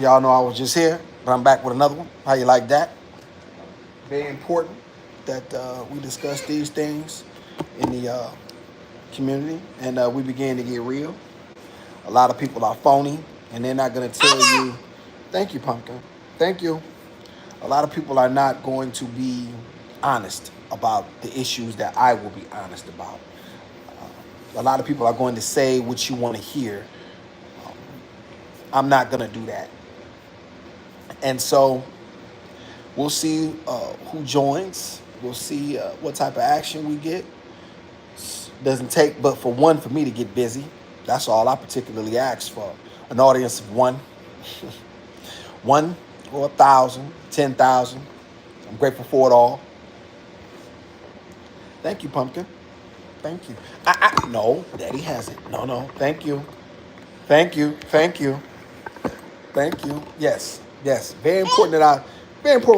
Y'all know I was just here, but I'm back with another one. How you like that? Very important that we discuss these things in the community, and we begin to get real. A lot of people are phony, and they're not going to tell you, thank you, Pumpkin. Thank you. A lot of people are not going to be honest about the issues that I will be honest about. A lot of people are going to say what you want to hear. I'm not going to do that. And so we'll see who joins. We'll see what type of action we get. Doesn't take but for one for me to get busy. That's all I particularly ask for. An audience of one. One or 1,000, 10,000. I'm grateful for it all. Thank you, Pumpkin. Thank you. No, Daddy hasn't. No. Thank you. Thank you. Thank you. Thank you. Yes. Very important that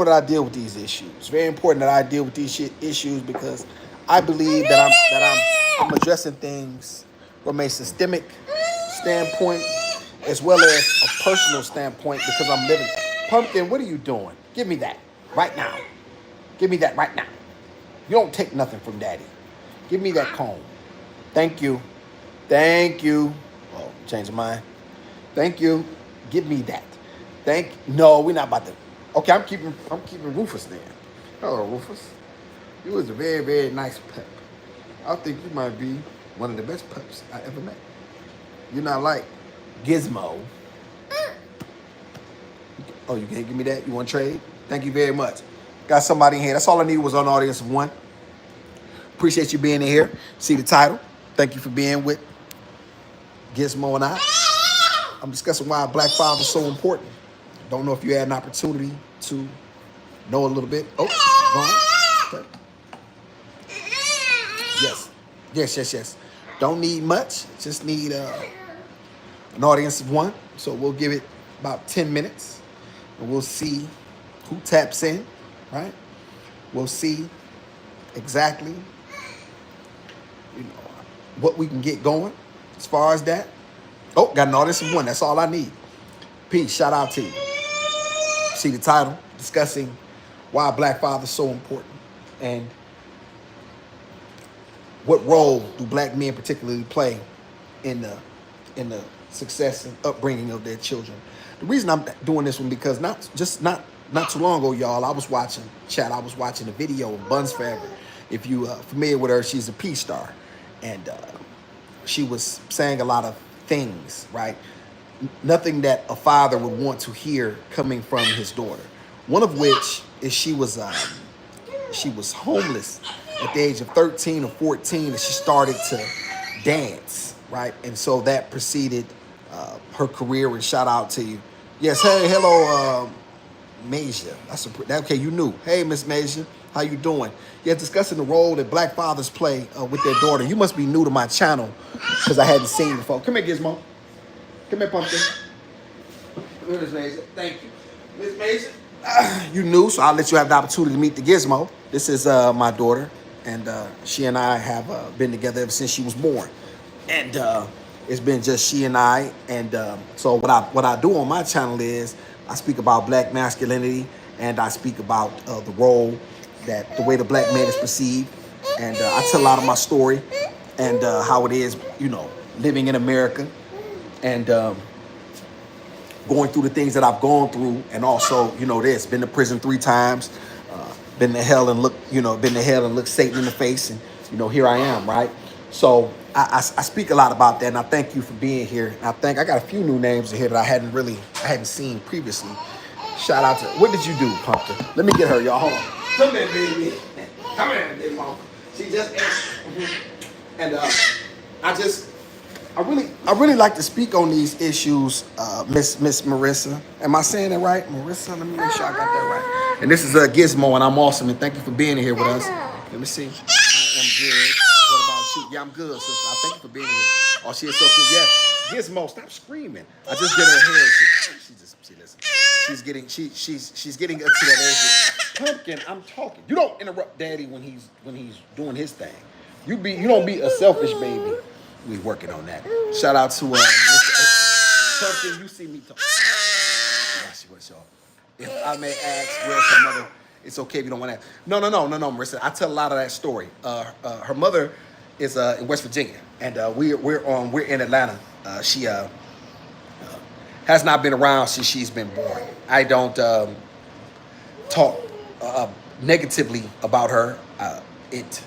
I deal with these issues. Very important that I deal with these issues because I believe I'm addressing things from a systemic standpoint as well as a personal standpoint because I'm living. Pumpkin, what are you doing? Give me that right now. Give me that right now. You don't take nothing from Daddy. Give me that comb. Thank you. Thank you. Oh, change of mind. Thank you. Give me that. No, we're not about to. Okay, I'm keeping Rufus there. Hello, Rufus. You was a very, very nice pup. I think you might be one of the best pups I ever met. You're not like Gizmo. Oh, you can't give me that? You want to trade? Thank you very much. Got somebody in here. That's all I needed was an audience of one. Appreciate you being in here. See the title. Thank you for being with Gizmo and I. I'm discussing why a black father is so important. Don't know if you had an opportunity to know a little bit. Oh, Vaughn. Yes. Don't need much. Just need an audience of one. So we'll give it about 10 minutes. And we'll see who taps in, right? We'll see exactly, what we can get going as far as that. Oh, got an audience of one. That's all I need. Peace. Shout out to you. See the title, discussing why a black father is so important and what role do black men particularly play in the success and upbringing of their children. The reason I'm doing this one because not too long ago, y'all, I was watching a video of Buns Forever. If you familiar with her, she's a P star, and she was saying a lot of things, right? Nothing that a father would want to hear coming from his daughter. One of which is she was homeless at the age of 13 or 14, and she started to dance, right? And so that preceded her career. And shout out to you. Yes, hey, hello, Masia. Okay, you knew. Hey, Miss Masia, how you doing? Yeah, discussing the role that black fathers play with their daughter. You must be new to my channel because I hadn't seen you before. Come here, Gizmo. Come here, Pumpkin. Come here, Miss Mason. Thank you. Miss Mason, you knew, so I'll let you have the opportunity to meet the Gizmo. This is my daughter, and she and I have been together ever since she was born. And it's been just she and I. And so what I do on my channel is I speak about black masculinity, and I speak about the role the way the black man is perceived. And I tell a lot of my story and how it is, living in America. And going through the things that I've gone through, and also, been to prison 3 times, been to hell and look Satan in the face, and here I am, right? So I speak a lot about that, and I thank you for being here. And I got a few new names in here that I hadn't seen previously. Shout out to what did you do, Pumpkin? Let me get her, y'all. Hold on. Come here, baby. Come here, baby mom. She just and I really like to speak on these issues, Miss Marissa. Am I saying it right? Marissa, let me make sure I got that right. And this is Gizmo, and I'm awesome, and thank you for being here with us. Let me see. I am good. What about you? Yeah, I'm good, sister. I thank you for being here. Oh, she is so cool. Yeah, Gizmo, stop screaming. I just get her hair. She listen. She's getting up to that age. Pumpkin, I'm talking. You don't interrupt Daddy when he's doing his thing. You don't be a selfish baby. We working on that. Shout out to Mr. Pumpkin. You see me talk. If I may ask, where's her mother? It's okay if you don't want to. No, Marissa. I tell a lot of that story. Her mother is in West Virginia, and we're in Atlanta. She has not been around since she's been born. I don't talk negatively about her. It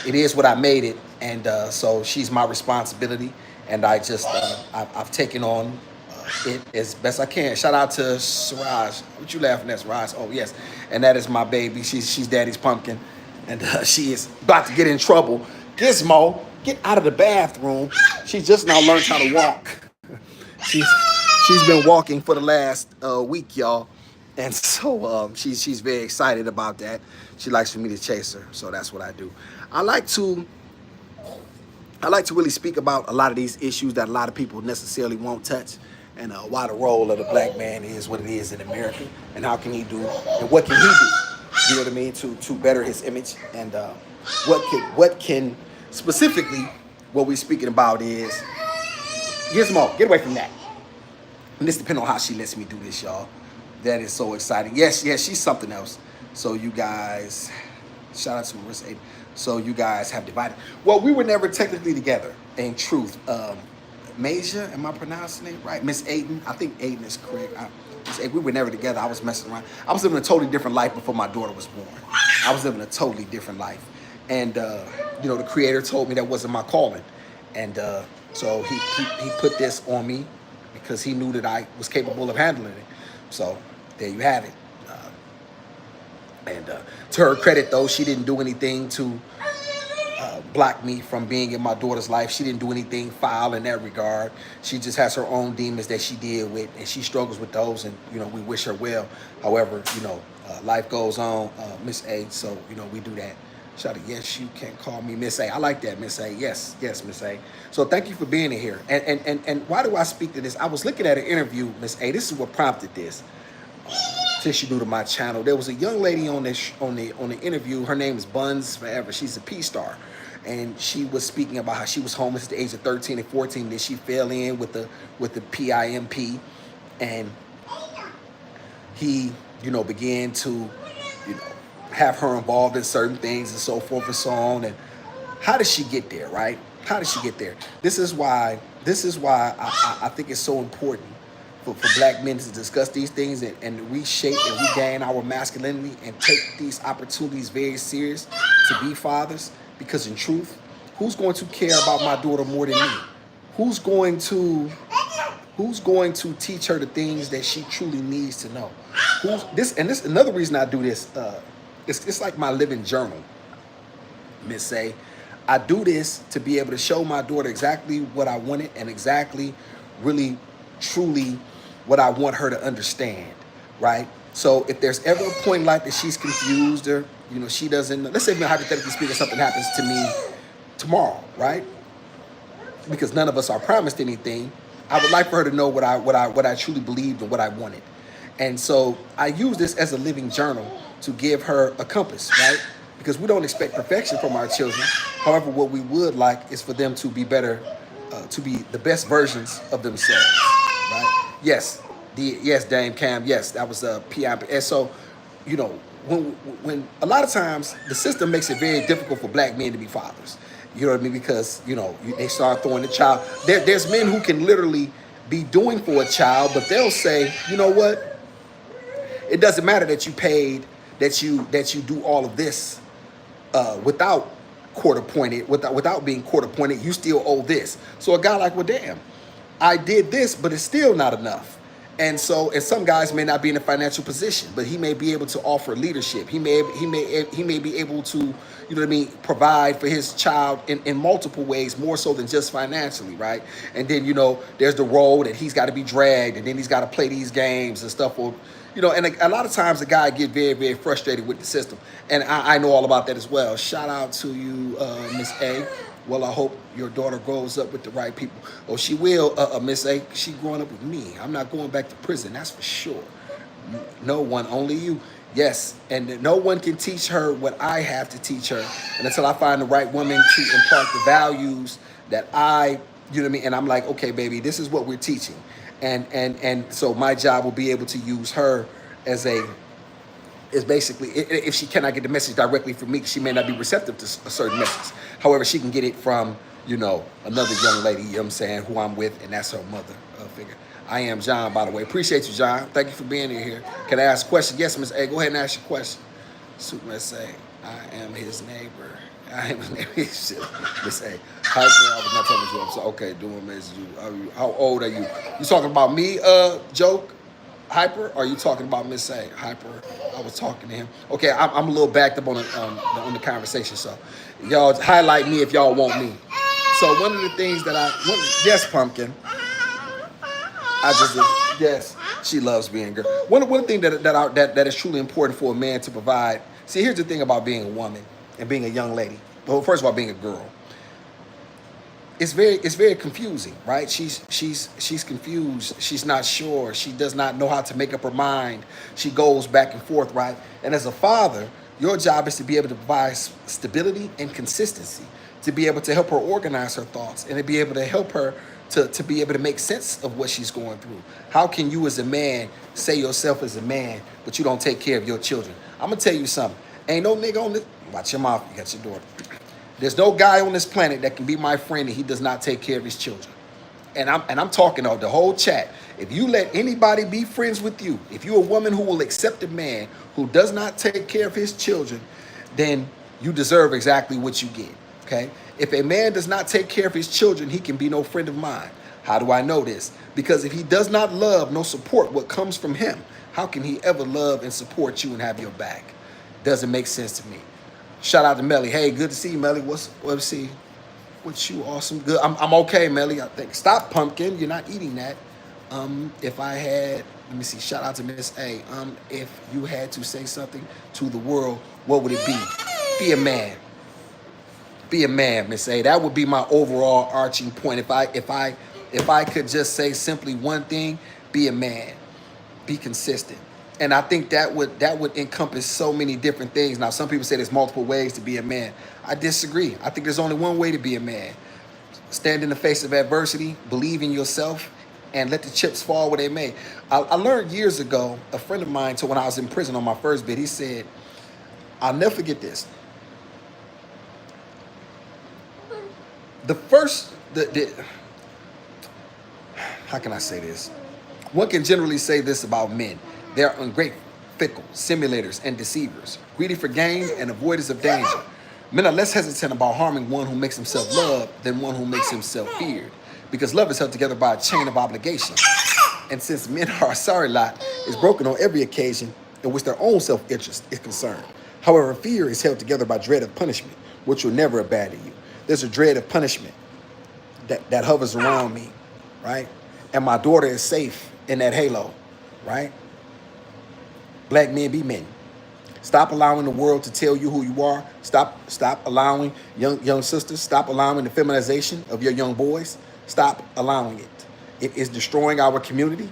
it is what I made it, and so she's my responsibility, and I just I've taken on it as best I can. Shout out to Siraj. What you laughing at, Siraj? Oh yes, and that is my baby. She's Daddy's pumpkin, and she is about to get in trouble. Gizmo, get out of the bathroom. She just now learned how to walk. she's she's been walking for the last week, y'all, and so she's very excited about that. She likes for me to chase her, so that's what I do. I like to I like to really speak about a lot of these issues that a lot of people necessarily won't touch, and why the role of the black man is what it is in America, and how can he do, and what can he do, you know what I mean, to better his image, and what can specifically what we're speaking about is Gizmo, get away from that. And this depends on how she lets me do this, y'all. That is so exciting. Yes, she's something else. So you guys, shout out to Marissa. So you guys have divided. Well, we were never technically together, in truth. Masia, am I pronouncing it right? Miss Aiden, I think Aiden is correct. We were never together. I was messing around. I was living a totally different life before my daughter was born. I was living a totally different life. And, the Creator told me that wasn't my calling. And so he put this on me because he knew that I was capable of handling it. So there you have it. And to her credit, though, she didn't do anything to block me from being in my daughter's life. She didn't do anything foul in that regard. She just has her own demons that she deal with, and she struggles with those, and, we wish her well. However, life goes on, Miss A, so, we do that. Shout out, yes, you can call me Miss A. I like that, Miss A. Yes, Miss A. So thank you for being in here. And why do I speak to this? I was looking at an interview, Miss A. This is what prompted this. Since you're new to my channel, there was a young lady on the interview. Her name is Buns Forever. She's a P star, and she was speaking about how she was homeless at the age of 13 and 14. Then she fell in with the PIMP, and he began to have her involved in certain things and so forth and so on. And how did she get there, right? How did she get there? This is why I think it's so important for black men to discuss these things and reshape and regain our masculinity and take these opportunities very serious to be fathers. Because in truth, who's going to care about my daughter more than me? Who's going to teach her the things that she truly needs to know? This another reason I do this. It's like my living journal, Miss A. I do this to be able to show my daughter exactly what I wanted and exactly, really, truly what I want her to understand, right? So if there's ever a point in life that she's confused or, she doesn't, let's say hypothetically speaking, something happens to me tomorrow, right? Because none of us are promised anything. I would like for her to know what I truly believed and what I wanted. And so I use this as a living journal to give her a compass, right? Because we don't expect perfection from our children. However, what we would like is for them to be better, to be the best versions of themselves, right? Yes, Dame Cam, yes, that was a PIP. And so, when a lot of times the system makes it very difficult for black men to be fathers. You know what I mean? Because, they start throwing the child. There's men who can literally be doing for a child, but they'll say, you know what? It doesn't matter that you paid, that you do all of this without without being court appointed, you still owe this. So a guy like, well, damn, I did this, but it's still not enough. And some guys may not be in a financial position, but he may be able to offer leadership. He may be able to, provide for his child in multiple ways, more so than just financially, right? And then, there's the role that he's got to be dragged, and then he's got to play these games and stuff. Or, and a lot of times the guy get very, very frustrated with the system. And I know all about that as well. Shout out to you, Miss A. Well, I hope your daughter grows up with the right people. Oh, she will, Miss A. She growing up with me. I'm not going back to prison, that's for sure. No one, only you. Yes, and no one can teach her what I have to teach her. And until I find the right woman to impart the values that and I'm like, okay, baby, this is what we're teaching. And so my job will be able to use her as a is basically if she cannot get the message directly from me, she may not be receptive to a certain message. However, she can get it from, you know, another young lady, you know what I'm saying, who I'm with, and that's her mother figure. I am John, by the way. Appreciate you, John. Thank you for being here. Can I ask a question? Yes, Miss A. Go ahead and ask your question. Super Miss A. I am his neighbor. I am his neighbor. Miss A. Hyper, I was not telling you. I'm so okay, doing Miss you. How old are you? You talking about me, joke? Hyper, or are you talking about Miss A? Hyper, I was talking to him. Okay, I'm a little backed up on the conversation, so y'all highlight me if y'all want me. So one of the things that yes, Pumpkin, yes, she loves being a girl. One thing that is truly important for a man to provide. See, here's the thing about being a woman and being a young lady. Well, first of all, being a girl. It's very confusing, right? She's confused. She's not sure. She does not know how to make up her mind. She goes back and forth, right? And as a father, your job is to be able to provide stability and consistency, to be able to help her organize her thoughts, and to be able to help her to be able to make sense of what she's going through. How can you as a man say yourself as a man, but you don't take care of your children? I'm gonna tell you something. Ain't no nigga on this. Watch your mouth. You got your daughter. There's no guy on this planet that can be my friend and he does not take care of his children. And I'm talking of the whole chat. If you let anybody be friends with you, if you're a woman who will accept a man who does not take care of his children, then you deserve exactly what you get. Okay? If a man does not take care of his children, he can be no friend of mine. How do I know this? Because if he does not love nor support what comes from him, how can he ever love and support you and have your back? Doesn't make sense to me. Shout out to Melly. Hey, good to see you, Melly. What's you awesome? Good. I'm okay, Melly. I think. Stop, Pumpkin. You're not eating that. If I had, let me see. Shout out to Miss A. If you had to say something to the world, what would it be? Be a man. Be a man, Miss A. That would be my overall arching point. If I could just say simply one thing, be a man. Be consistent. And I think that would encompass so many different things. Now, some people say there's multiple ways to be a man. I disagree. I think there's only one way to be a man. Stand in the face of adversity, believe in yourself, and let the chips fall where they may. I learned years ago, a friend of mine, when I was in prison on my first bid, he said, I'll never forget this. How can I say this? One can generally say this about men. They are ungrateful, fickle, simulators, and deceivers, greedy for gain and avoiders of danger. Men are less hesitant about harming one who makes himself loved than one who makes himself feared, because love is held together by a chain of obligation. And since men are a sorry lot, is broken on every occasion in which their own self-interest is concerned. However, fear is held together by dread of punishment, which will never abandon you. There's a dread of punishment that hovers around me, right? And my daughter is safe in that halo, right? Black men be men. Stop allowing the world to tell you who you are. Stop allowing young sisters. Stop allowing the feminization of your young boys. Stop allowing it. It is destroying our community,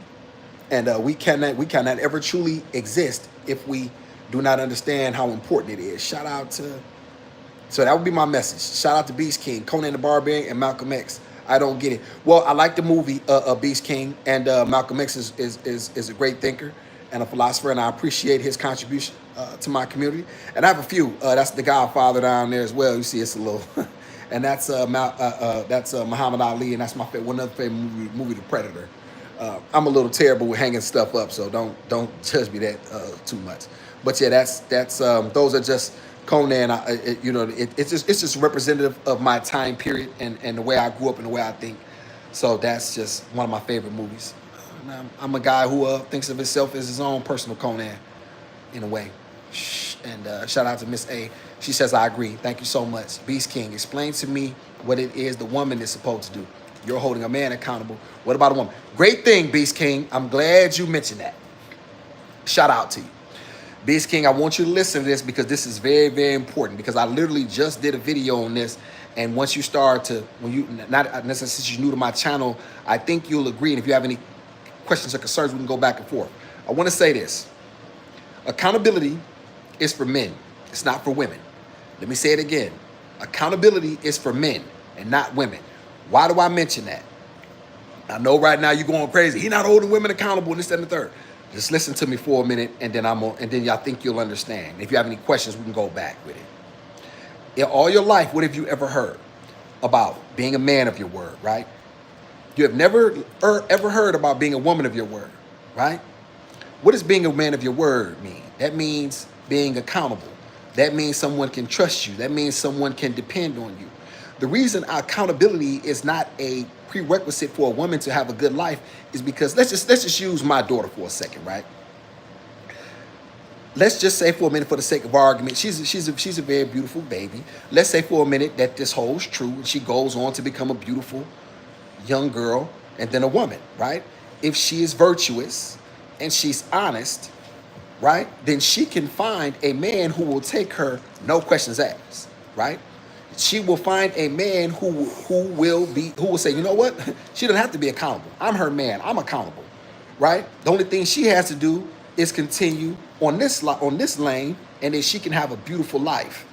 and we cannot ever truly exist if we do not understand how important it is. Shout out to. So that would be my message. Shout out to Beast King, Conan the Barbarian, and Malcolm X. I don't get it. Well, I like the movie Beast King, and Malcolm X is a great thinker and a philosopher, and I appreciate his contribution to my community. And I have a few. That's the Godfather down there as well. You see, it's a little, and that's Muhammad Ali, and that's my one other favorite movie, The Predator. I'm a little terrible with hanging stuff up, so don't judge me that too much. But yeah, that's those are just Conan. It's just representative of my time period and the way I grew up and the way I think. So that's just one of my favorite movies. I'm a guy who thinks of himself as his own personal Conan, in a way. And shout out to Miss A. She says, I agree. Thank you so much. Beast King, explain to me what it is the woman is supposed to do. You're holding a man accountable. What about a woman? Great thing, Beast King. I'm glad you mentioned that. Shout out to you. Beast King, I want you to listen to this because this is very, very important, because I literally just did a video on this. And once you start to, not necessarily since you're new to my channel, I think you'll agree. And if you have any questions or concerns, we can go back and forth. I want to say this. Accountability is for men. It's not for women. Let me say it again. Accountability is for men and not women. Why do I mention that? I know right now you're going crazy. He's not holding women accountable and this, that, and the third. Just listen to me for a minute, and then and then y'all think you'll understand. If you have any questions, we can go back with it. In all your life, what have you ever heard about being a man of your word, right? You have never ever heard about being a woman of your word, right? What does being a man of your word mean? That means being accountable. That means someone can trust you. That means someone can depend on you. The reason accountability is not a prerequisite for a woman to have a good life is because let's just use my daughter for a second, right? Let's just say for a minute, for the sake of argument, she's a very beautiful baby. Let's say for a minute that this holds true, and she goes on to become a beautiful young girl and then a woman, right? If she is virtuous and she's honest, right, then she can find a man who will take her, no questions asked, right? She will find a man who will say, you know what? She doesn't have to be accountable. I'm her man. I'm accountable, right? The only thing she has to do is continue on this lane, and then she can have a beautiful life.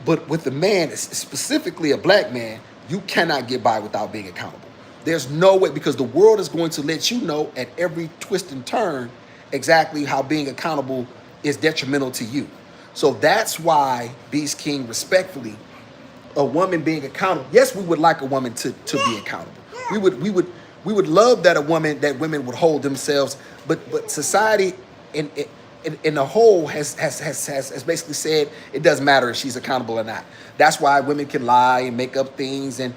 But with a man, specifically a black man, you cannot get by without being accountable. There's no way, because the world is going to let you know at every twist and turn exactly how being accountable is detrimental to you. So that's why Beast King, respectfully, a woman being accountable. Yes, we would like a woman to be accountable. We would love that women would hold themselves, but society in the whole has basically said it doesn't matter if she's accountable or not. That's why women can lie and make up things, and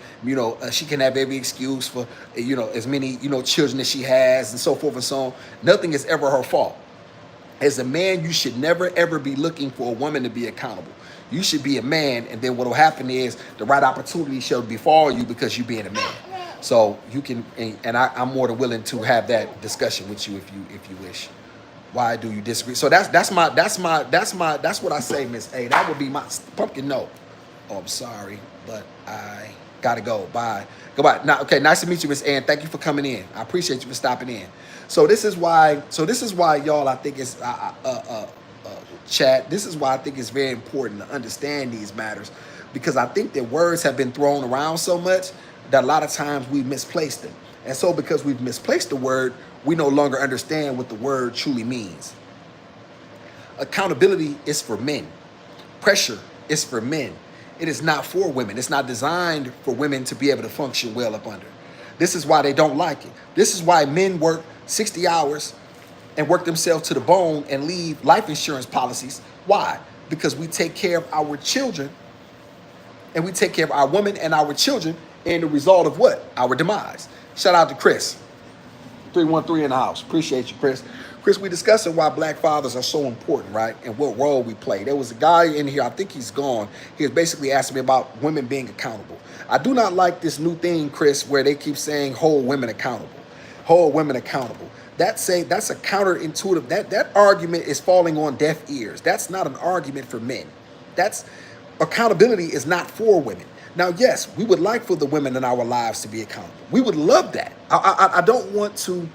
she can have every excuse for as many children as she has, and so forth and so on. Nothing is ever her fault. As a man, you should never ever be looking for a woman to be accountable. You should be a man, and then what will happen is the right opportunity shall befall you because you being a man. So you can, and I'm more than willing to have that discussion with you if you wish. Why do you disagree? So that's what I say, Miss A. That would be my pumpkin. No, oh, I'm sorry, but I gotta go. Bye. Goodbye. Now, okay, nice to meet you, Miss A, and thank you for coming in. I appreciate you for stopping in. So this is why y'all, I think it's chat. This is why I think it's very important to understand these matters, because I think that words have been thrown around so much that a lot of times we misplace them. And so because we've misplaced the word, we no longer understand what the word truly means. Accountability is for men. Pressure is for men. It is not for women. It's not designed for women to be able to function well up under. This is why they don't like it. This is why men work 60 hours and work themselves to the bone and leave life insurance policies. Why? Because we take care of our children, and we take care of our women and our children, and the result of what? Our demise. Shout out to Chris. 313 in the house. Appreciate you, Chris. Chris, we discussing why black fathers are so important, right? And what role we play. There was a guy in here, I think he's gone. He was basically asking me about women being accountable. I do not like this new thing, Chris, where they keep saying hold women accountable. Hold women accountable. That's a counterintuitive. That argument is falling on deaf ears. That's not an argument for men. Accountability is not for women. Now, yes, we would like for the women in our lives to be accountable. We would love that. I don't want to.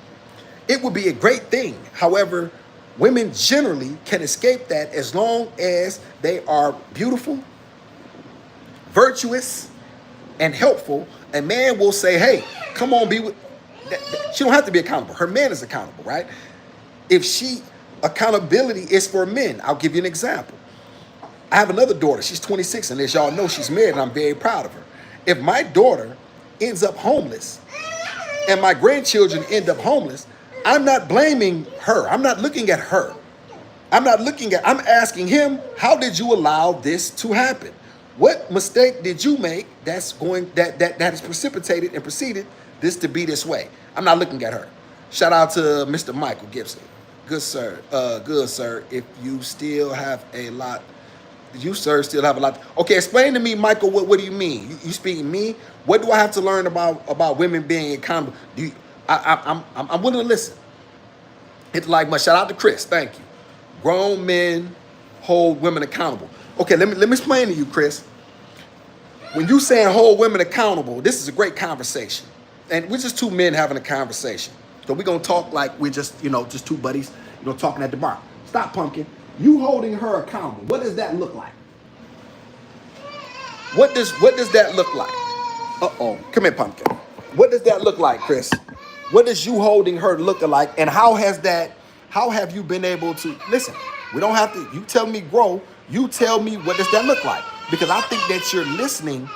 It would be a great thing. However, women generally can escape that as long as they are beautiful, virtuous, and helpful. A man will say, hey, come on, be with. She don't have to be accountable. Her man is accountable, right? Accountability is for men. I'll give you an example. I have another daughter. She's 26, and as y'all know, she's married, and I'm very proud of her. If my daughter ends up homeless and my grandchildren end up homeless, I'm not blaming her. I'm not looking at her. I'm asking him, how did you allow this to happen? What mistake did you make that has precipitated and preceded this to be this way? I'm not looking at her. Shout out to Mr. Michael Gibson. Good sir. If you still have a lot. You, sir, still have a lot. Okay, explain to me, Michael, what do you mean? You speaking me? What do I have to learn about women being accountable? I'm willing to listen. Hit the like button. Shout out to Chris. Thank you. Grown men hold women accountable. Okay, let me explain to you, Chris. When you saying hold women accountable, this is a great conversation. And we're just two men having a conversation. So we're going to talk like we're just two buddies, talking at the bar. Stop, Pumpkin. You holding her accountable. What does that look like? What does that look like? Uh-oh. Come here, Pumpkin. What does that look like, Chris? What does you holding her look like? And how has that How have you been able to listen? We don't have to. You tell me grow. You tell me what does that look like? Because I think that you're listening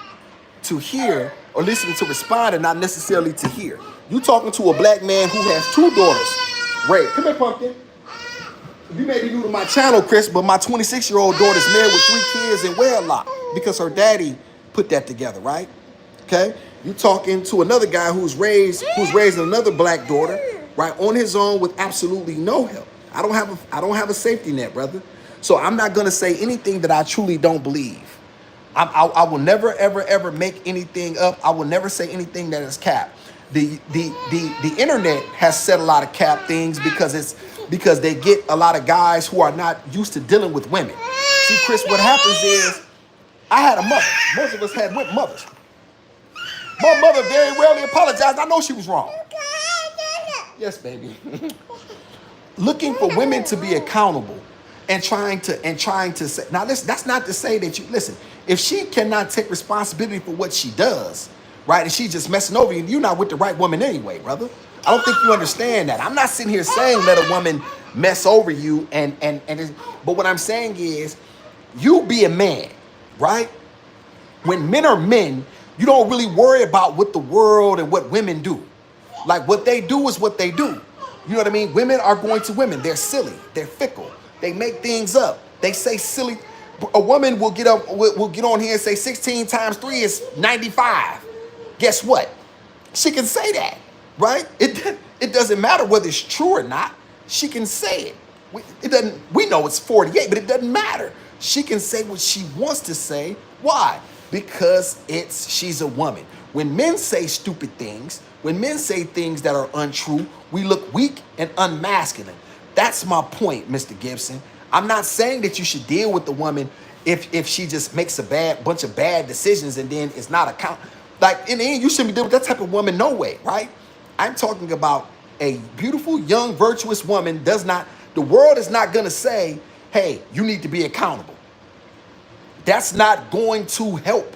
to hear or listening to respond and not necessarily to hear. You talking to a black man who has two daughters. Ray, come here, pumpkin. You may be new to my channel, Chris, but my 26-year-old daughter's married with 3 kids in wedlock because her daddy put that together, right? Okay. You talking to another guy who's raising another black daughter, right, on his own with absolutely no help. I don't have a safety net, brother. So I'm not gonna say anything that I truly don't believe. I will never ever make anything up. I will never say anything that is cap. The internet has said a lot of cap things because they get a lot of guys who are not used to dealing with women. See, Chris, what happens is I had a mother. Most of us had mothers. My mother very rarely apologized. I know she was wrong. Yes, baby. Looking for women to be accountable and trying to say, now listen, that's not to say that you listen, if she cannot take responsibility for what she does, right, and she's just messing over you, you're not with the right woman anyway, brother. I don't think you understand that. I'm not sitting here saying let a woman mess over you but what I'm saying is you be a man, right? When men are men, you don't really worry about what the world and what women do. Like what they do is what they do. You know what I mean? Women are going to women. They're silly. They're fickle. They make things up. They say silly. A woman will get on here and say 16 times 3 is 95. Guess what? She can say that, right? It doesn't matter whether it's true or not. She can say it. We know it's 48, but it doesn't matter. She can say what she wants to say. Why? Because she's a woman. When men say stupid things, when men say things that are untrue, we look weak and unmasculine. That's my point, Mr. Gibson. I'm not saying that you should deal with the woman if she just makes a bunch of bad decisions and then it's not like in the end, you shouldn't be dealing with that type of woman no way, right? I'm talking about a beautiful, young, virtuous woman. The world is not gonna say, hey, you need to be accountable. That's not going to help.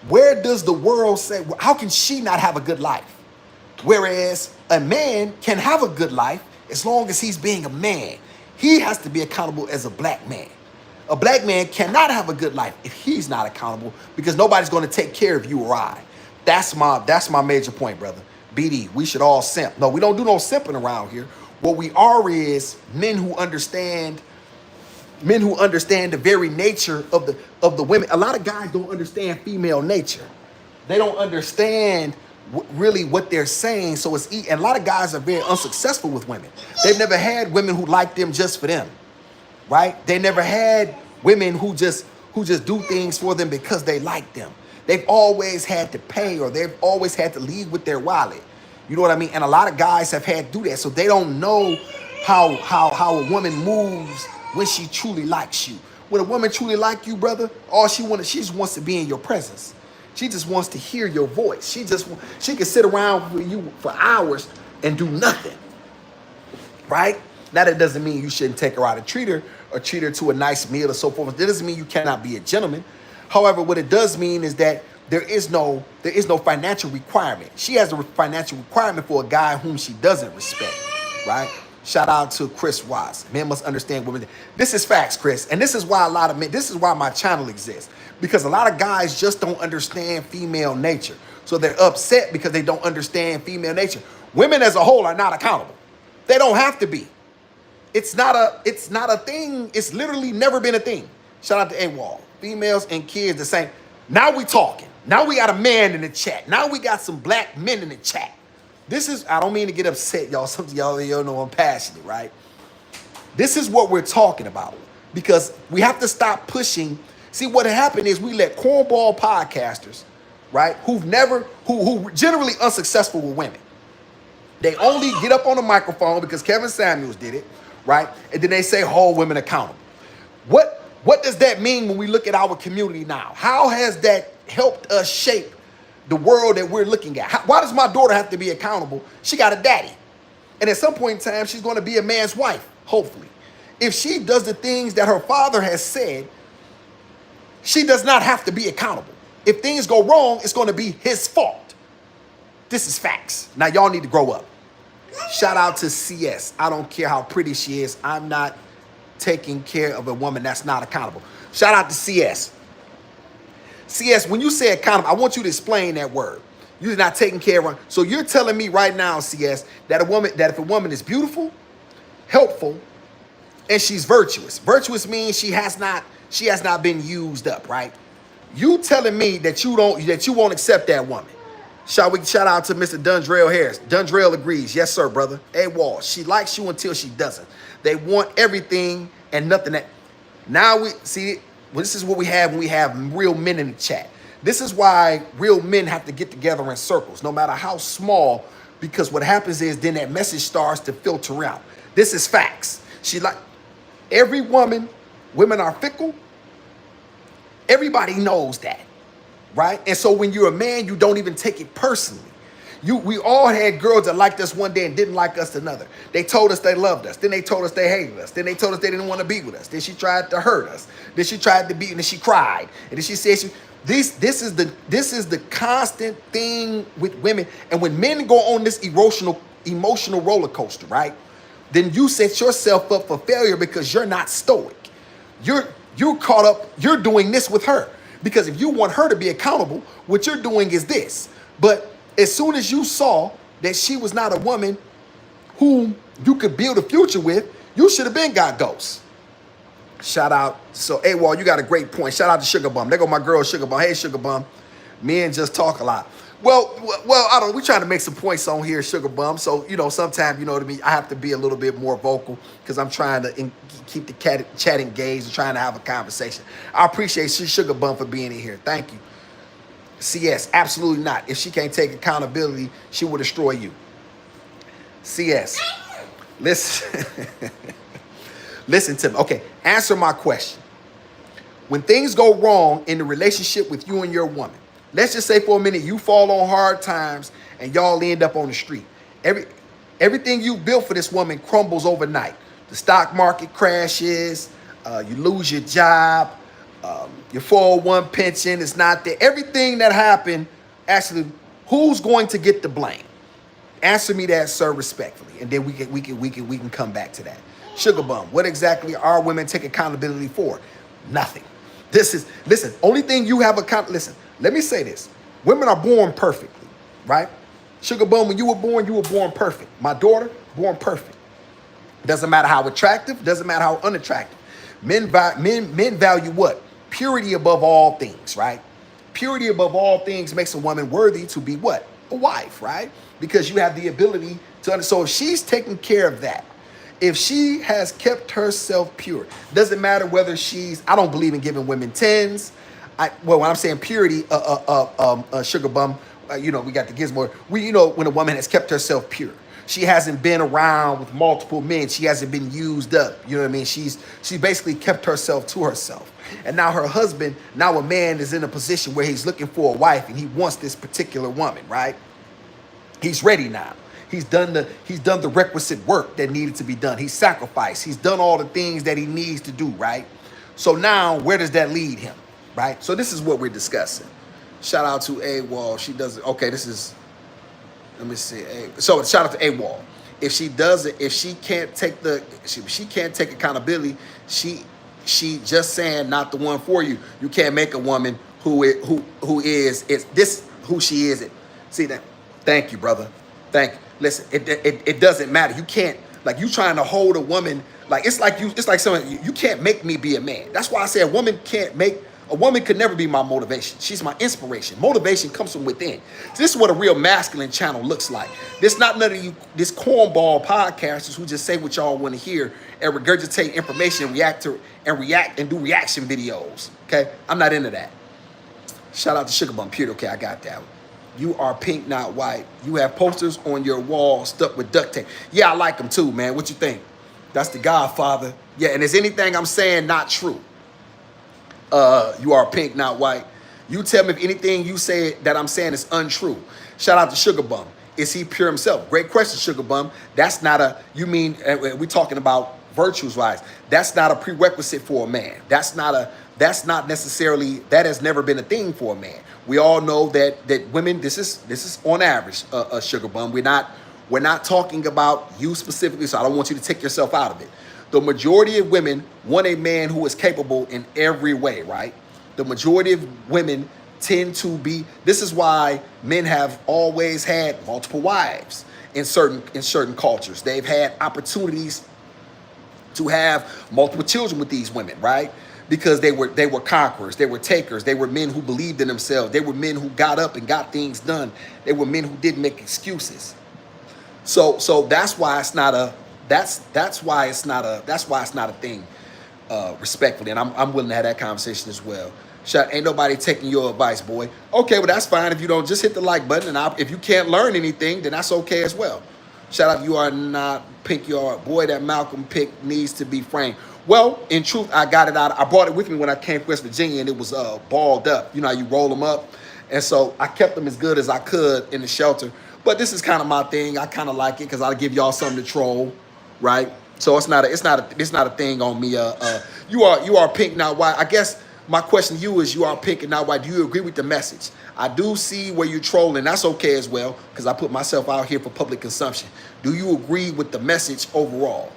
Where does the world say, how can she not have a good life? Whereas a man can have a good life as long as he's being a man. He has to be accountable as a black man. A black man cannot have a good life if he's not accountable because nobody's going to take care of you or I. That's my major point, brother. BD, we should all simp. No, we don't do no simping around here. What we are is men who understand the very nature of the women. A lot of guys don't understand female nature. They don't understand really what they're saying. So and a lot of guys are very unsuccessful with women. They've never had women who like them just for them, right? They never had women who just do things for them because they like them. They've always had to pay, or they've always had to lead with their wallet. You know what I mean? And a lot of guys have had to do that, so they don't know how a woman moves when she truly likes you. When a woman truly likes you, brother, she just wants to be in your presence. She just wants to hear your voice. She can sit around with you for hours and do nothing, right? Now that doesn't mean you shouldn't take her out and treat her to a nice meal or so forth. That doesn't mean you cannot be a gentleman. However, what it does mean is that there is no financial requirement. She has a financial requirement for a guy whom she doesn't respect, right? Shout out to Chris Watts. Men must understand women. This is facts, Chris. And this is why this is why my channel exists. Because a lot of guys just don't understand female nature. So they're upset because they don't understand female nature. Women as a whole are not accountable. They don't have to be. It's not a thing. It's literally never been a thing. Shout out to AWOL. Females and kids the same. Now we talking. Now we got a man in the chat. Now we got some black men in the chat. I don't mean to get upset, y'all. Some of y'all know I'm passionate, right? This is what we're talking about. Because we have to stop pushing. See, what happened is we let cornball podcasters, right, who generally unsuccessful with women. They only get up on the microphone because Kevin Samuels did it, right? And then they say hold women accountable. What does that mean when we look at our community now? How has that helped us shape the world that we're looking at? Why does my daughter have to be accountable? She got a daddy. And at some point in time, she's going to be a man's wife, hopefully. If she does the things that her father has said, she does not have to be accountable. If things go wrong, it's going to be his fault. This is facts. Now, y'all need to grow up. Shout out to CS. I don't care how pretty she is. I'm not taking care of a woman that's not accountable. Shout out to CS. CS, when you say accountable, I want you to explain that word. You're not taking care of her. So you're telling me right now, CS, that if a woman is beautiful, helpful, and she's virtuous. Virtuous means she has not been used up, right? You telling me that you won't accept that woman. Shout out to Mr. Dundrell Harris. Dundrell agrees. Yes, sir, brother. Hey, Wall. She likes you until she doesn't. They want everything and nothing. That now we see. Well, this is what we have when we have real men in the chat. This is why real men have to get together in circles, no matter how small, because what happens is then that message starts to filter out. This is facts. She like every woman. Women are fickle. Everybody knows that. Right? And so when you're a man, you don't even take it personally. We all had girls that liked us one day and didn't like us another. They told us they loved us. Then they told us they hated us. Then they told us they didn't want to be with us. Then she tried to hurt us. Then she tried to beat, and then she cried. And then she said this is the constant thing with women. And when men go on this emotional roller coaster, right? Then you set yourself up for failure because you're not stoic. You're caught up, you're doing this with her. Because if you want her to be accountable, what you're doing is this. But as soon as you saw that she was not a woman whom you could build a future with, you should have been got ghosts. Shout out. So, AWOL, you got a great point. Shout out to Sugar Bum. There go my girl, Sugar Bum. Hey, Sugar Bum. Men just talk a lot. Well, I don't know. We're trying to make some points on here, Sugar Bum. So, sometimes, you know what I mean, I have to be a little bit more vocal because I'm trying to keep the chat engaged and trying to have a conversation. I appreciate Sugar Bum for being in here. Thank you. CS, absolutely not. If she can't take accountability, she will destroy you. CS, listen. Listen to me. Okay, answer my question. When things go wrong in the relationship with you and your woman, let's just say for a minute you fall on hard times and y'all end up on the street. Everything you built for this woman crumbles overnight. The stock market crashes, you lose your job, your 401 pension is not there. Everything that happened, actually, who's going to get the blame? Answer me that, sir, respectfully, and then we can come back to that. Sugar Bum, what exactly are women take accountability for? Nothing. Listen, only thing you have listen, let me say this. Women are born perfectly, right? Sugar Bum, when you were born perfect. My daughter, born perfect. Doesn't matter how attractive, doesn't matter how unattractive. Men value what? Purity above all things, right? Purity above all things makes a woman worthy to be what? A wife, right? Because you have the ability to, so if she's taking care of that, if she has kept herself pure, doesn't matter whether I don't believe in giving women tens. When I'm saying purity, Sugar Bum, we got the gizmo. When a woman has kept herself pure, she hasn't been around with multiple men. She hasn't been used up. You know what I mean? She basically kept herself to herself. And now her husband, now a man is in a position where he's looking for a wife and he wants this particular woman, right? He's ready now. He's done the requisite work that needed to be done. He's sacrificed. He's done all the things that he needs to do, right? So now where does that lead him, right? So this is what we're discussing. Shout out to AWOL. She does it. Okay, this is, let me see. So shout out to AWOL. If she does it, if she can't take she can't take accountability, she just saying not the one for you. You can't make a woman who is who she is. See that? Thank you, brother. Thank you. Listen, it doesn't matter. You can't, like, you trying to hold a woman, like, it's like someone, you can't make me be a man. That's why I say a woman could never be my motivation. She's my inspiration. Motivation comes from within. So this is what a real masculine channel looks like. This not none of you, this cornball podcasters who just say what y'all want to hear and regurgitate information and react and do reaction videos. Okay? I'm not into that. Shout out to Sugar Bum Pure. Okay, I got that one. You are pink, not white. You have posters on your wall stuck with duct tape. Yeah, I like them too, man. What you think? That's the Godfather. Yeah, and is anything I'm saying not true? You are pink, not white. You tell me if anything you say that I'm saying is untrue. Shout out to Sugar Bum. Is he pure himself? Great question, Sugar Bum. That's not we're talking about virtues wise. That's not a prerequisite for a man. That's not necessarily, that has never been a thing for a man. We all know that women, this is on average, Sugar Bum. We're not We're not talking about you specifically, so I don't want you to take yourself out of it. The majority of women want a man who is capable in every way, right? The majority of women tend to be, this is why men have always had multiple wives in certain cultures. They've had opportunities to have multiple children with these women, right? Because they were conquerors, they were takers, they were men who believed in themselves, they were men who got up and got things done, they were men who didn't make excuses. So that's why it's not a thing, respectfully, and I'm willing to have that conversation as well. Ain't nobody taking your advice, boy. Okay, well that's fine if you don't. Just hit the like button, and if you can't learn anything, then that's okay as well. Shout out, you are not pink. Your boy, that Malcolm pick needs to be framed. Well, in truth, I got it out. I brought it with me when I came to West Virginia, and it was balled up. You know how you roll them up, and so I kept them as good as I could in the shelter. But this is kind of my thing. I kind of like it because I'll give y'all something to troll, right? So it's not a thing on me. You are pink, not white. I guess my question to you is, you are pink and not white. Do you agree with the message? I do see where you're trolling. That's okay as well, because I put myself out here for public consumption. Do you agree with the message overall?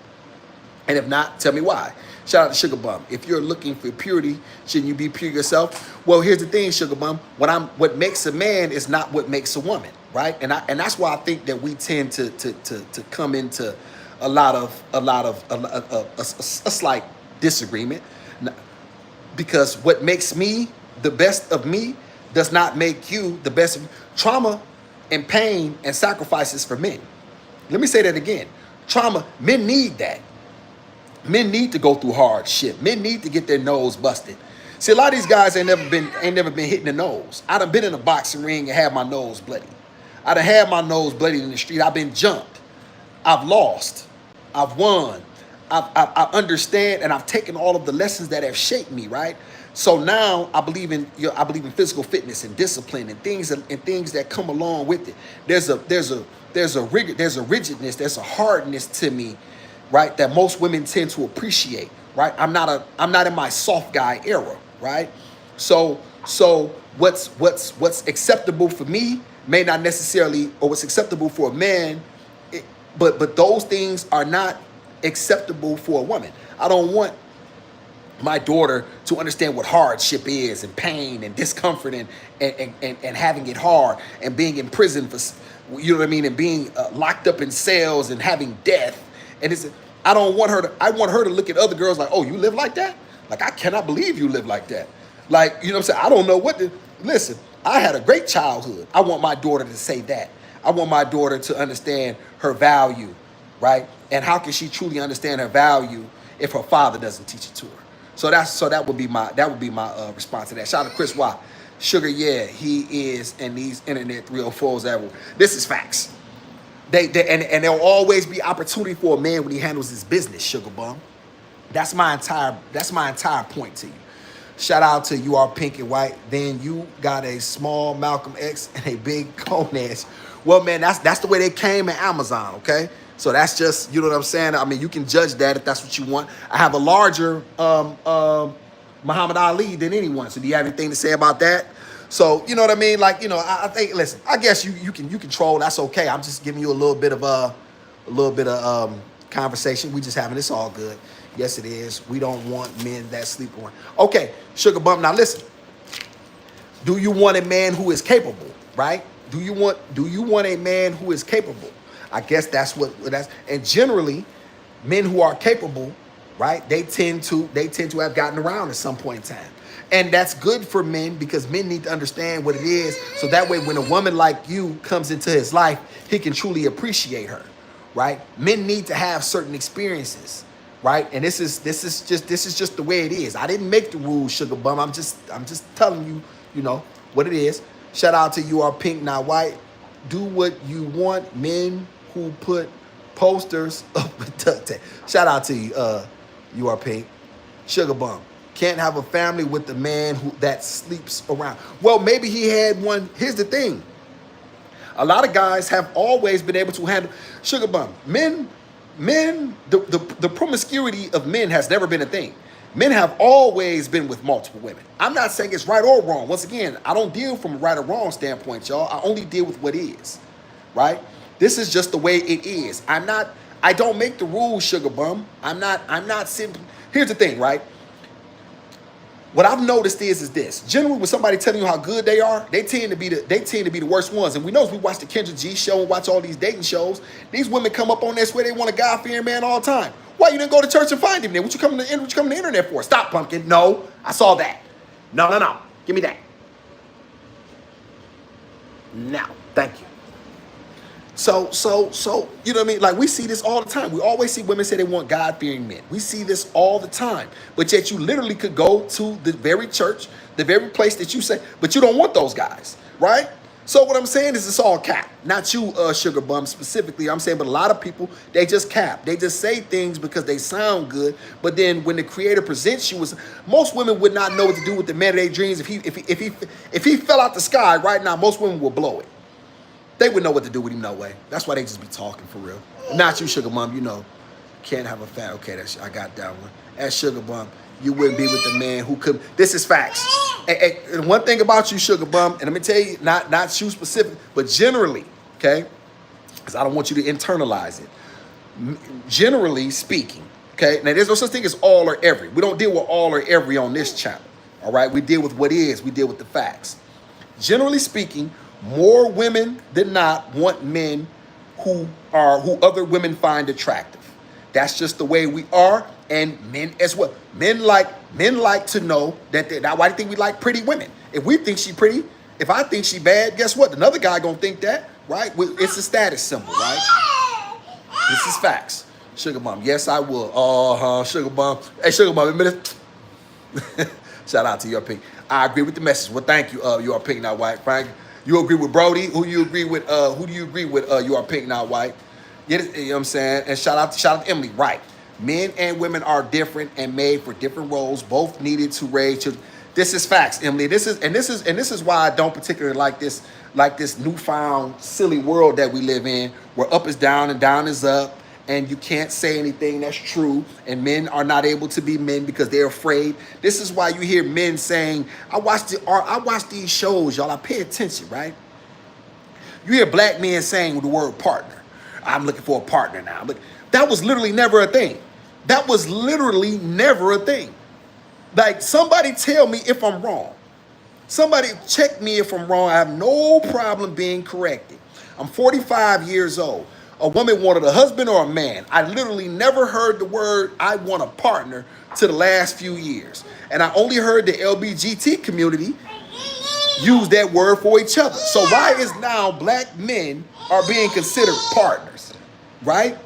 And if not, tell me why. Shout out to Sugar Bum. If you're looking for purity, shouldn't you be pure yourself? Well, here's the thing, Sugar Bum. What makes a man is not what makes a woman, right? And that's why I think that we tend to come into a slight disagreement, because what makes me the best of me does not make you the best of you. Trauma and pain and sacrifices for men. Let me say that again. Trauma, men need that. Men need to go through hardship. Men need to get their nose busted. See, a lot of these guys ain't never been hitting the nose. I done been in a boxing ring and had my nose bloody. I done had my nose bloody in the street. I've been jumped. I've lost. I've won. I understand, and I've taken all of the lessons that have shaped me, right? So now I believe in physical fitness and discipline and things that come along with it. There's a rigidness, there's a hardness to me, right, that most women tend to appreciate, right? I'm not in my soft guy era, right? So what's acceptable for me may not necessarily, or what's acceptable for a man, but those things are not acceptable for a woman. I don't want my daughter to understand what hardship is, and pain and discomfort, and having it hard, and being in prison for, you know what I mean, and being locked up in cells and having death. And I want her to look at other girls like, oh, you live like that? Like, I cannot believe you live like that. Like, you know what I'm saying? I don't know what to, listen, I had a great childhood. I want my daughter to say that. I want my daughter to understand her value, right? And how can she truly understand her value if her father doesn't teach it to her? So that would be my response to that. Shout out to Chris Watt. Sugar, yeah, he is, and these internet 304s ever. This is facts. And there'll always be opportunity for a man when he handles his business, Sugar Bum. That's my entire point to you. Shout out to You Are Pink and White. Then you got a small Malcolm X and a big Konesh. Well, man, that's the way they came in Amazon, okay? So that's just, you know what I'm saying? I mean, you can judge that if that's what you want. I have a larger Muhammad Ali than anyone. So do you have anything to say about that? So, you know what I mean? Like, you know, I think, listen, I guess you can troll. That's okay. I'm just giving you a little bit of conversation. We just having, it's all good. Yes, it is. We don't want men that sleep around. Okay, Sugar Bump. Now listen. Do you want a man who is capable, right? Do you want a man who is capable? I guess that's. And generally, men who are capable, right? They tend to have gotten around at some point in time. And that's good for men, because men need to understand what it is. So that way, when a woman like you comes into his life, he can truly appreciate her, right? Men need to have certain experiences, right? And this is just the way it is. I didn't make the rules, Sugar Bum. I'm just telling you, you know, what it is. Shout out to You Are Pink, Not White. Do what you want. Men who put posters up with duct tape. Shout out to you, You Are Pink. Sugar Bum. Can't have a family with the man that sleeps around. Well, maybe he had one. Here's the thing. A lot of guys have always been able to handle Sugar Bum. The promiscuity of men has never been a thing. Men have always been with multiple women. I'm not saying it's right or wrong. Once again, I don't deal from a right or wrong standpoint, y'all. I only deal with what is, right? This is just the way it is. I don't make the rules, sugar bum. I'm not simply. Here's the thing, right? What I've noticed is this. Generally, when somebody telling you how good they are, they tend to be the worst ones. And we know, as we watch the Kendra G show and watch all these dating shows, these women come up on this where they want a God-fearing man all the time. Why you didn't go to church and find him then? What you coming to the internet for? Stop, pumpkin. No, I saw that. No. Give me that. Now, thank you. So, you know what I mean? Like, we see this all the time. We always see women say they want God-fearing men. We see this all the time. But yet you literally could go to the very church, the very place that you say, but you don't want those guys, right? So what I'm saying is it's all cap. Not you, sugar bum, specifically. I'm saying, but a lot of people, they just cap. They just say things because they sound good. But then when the creator presents you with, most women would not know what to do with the man of their dreams. If he fell out the sky right now, most women will blow it. They would know what to do with him, no way. That's why they just be talking for real. Not you, sugar mom. You know, can't have a fat. Okay, I got that one. As sugar bum, you wouldn't be with the man who could. This is facts. And one thing about you, sugar bum, and let me tell you, not you specific, but generally, okay, because I don't want you to internalize it. Generally speaking, okay. Now, there's no such thing as all or every. We don't deal with all or every on this channel. All right, we deal with what is. We deal with the facts. Generally speaking, more women than not want men who other women find attractive. That's just the way we are, and men as well. Men like to know that. Why do you think we like pretty women? If we think she pretty, if I think she bad, guess what? Another guy gonna think that, right? It's a status symbol, right? This is facts. Sugar mom, yes I will. Sugar mom. Hey, sugar mom, admit it. Shout out to your pink. I agree with the message. Well, thank you, your pink, not white. Frank, you agree with Brody? Who do you agree with? You are pink, not white. You know what I'm saying? And shout out to Emily. Right. Men and women are different and made for different roles. Both needed to raise children. This is facts, Emily. This is why I don't particularly like this newfound silly world that we live in, where up is down and down is up, and you can't say anything that's true, and men are not able to be men because they're afraid. This is why you hear men saying, I watch these shows, y'all. I pay attention, right? You hear black men saying the word partner. I'm looking for a partner now. But that was literally never a thing. That was literally never a thing. Like, somebody tell me if I'm wrong. Somebody check me if I'm wrong. I have no problem being corrected. I'm 45 years old. A woman wanted a husband or a man. I literally never heard the word I want a partner to the last few years. And I only heard the LGBT community use that word for each other. So why is now black men are being considered partners, right?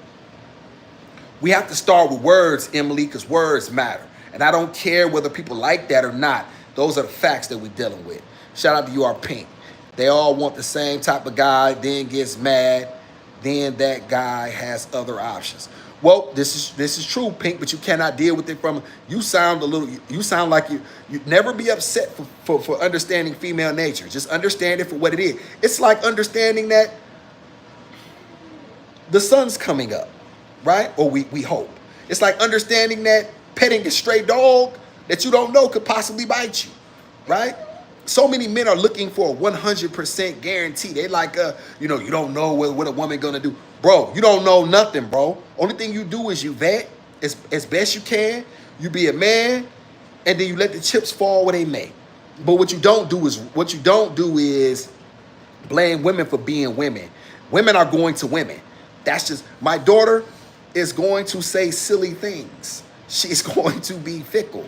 We have to start with words, Emily, because words matter. And I don't care whether people like that or not. Those are the facts that we're dealing with. Shout out to You Are Pink. They all want the same type of guy, then gets mad, then that guy has other options. Well, this is true, Pink, but you cannot deal with it from. You sound like you never be upset for understanding female nature. Just understand it for what it is. It's like understanding that the sun's coming up, right? Or we hope. It's like understanding that petting a stray dog that you don't know could possibly bite you, right? So many men are looking for a 100% guarantee. They like, you don't know what a woman gonna do. Bro, you don't know nothing, bro. Only thing you do is you vet as best you can. You be a man, and then you let the chips fall where they may. But what you don't do is blame women for being women. Women are going to women. That's just, my daughter is going to say silly things. She's going to be fickle.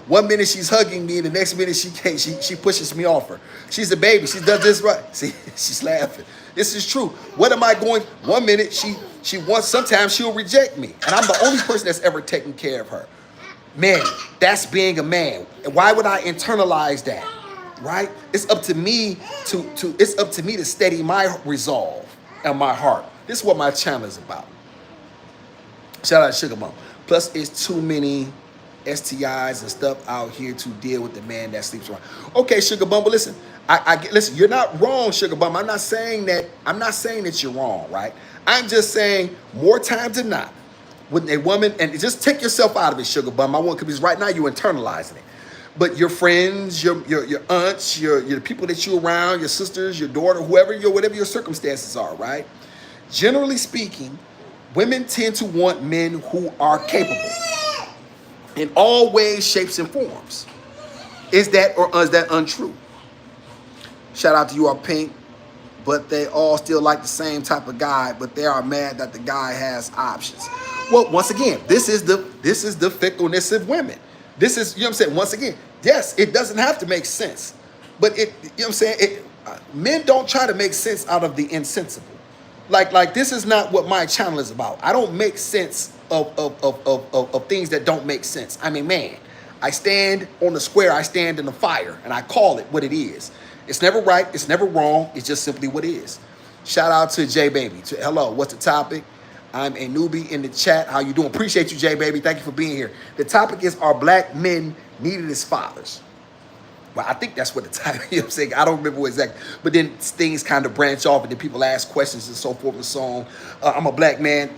One minute she's hugging me, and the next minute she can't. She pushes me off her. She's a baby. She does this right. See, she's laughing. This is true. What am I going? One minute she wants. Sometimes she'll reject me, and I'm the only person that's ever taken care of her. Man, that's being a man. And why would I internalize that? Right? It's up to me to steady my resolve and my heart. This is what my channel is about. Shout out to Sugar Mom. Plus, it's too many STIs and stuff out here to deal with the man that sleeps around. Okay, Sugar Bum, but listen, listen, you're not wrong, Sugar Bum. I'm not saying that you're wrong, right? I'm just saying more times than not, with a woman, and just take yourself out of it, Sugar Bum. Because right now you're internalizing it. But your friends, your aunts, your people that you're around, your sisters, your daughter, whatever your circumstances are, right? Generally speaking, women tend to want men who are capable in all ways, shapes, and forms. Is that or is that untrue? Shout out to you, all pink. But they all still like the same type of guy, but they are mad that the guy has options. Well, once again, this is the fickleness of women. This is, you know what I'm saying? Once again, yes, it doesn't have to make sense. But it, you know what I'm saying? Men don't try to make sense out of the insensible. Like this is not what my channel is about. I don't make sense of things that don't make sense. I mean, man, I stand on the square, I stand in the fire, and I call it what it is. It's never right, it's never wrong, it's just simply what it is. Shout out to J Baby. Hello, what's the topic? I'm a newbie in the chat. How you doing? Appreciate you, J Baby. Thank you for being here. The topic is, are black men needed as fathers? Well, I think that's what the title, you know what I'm saying? I don't remember what exactly, but then things kind of branch off and then people ask questions and so forth and so on. I'm a black man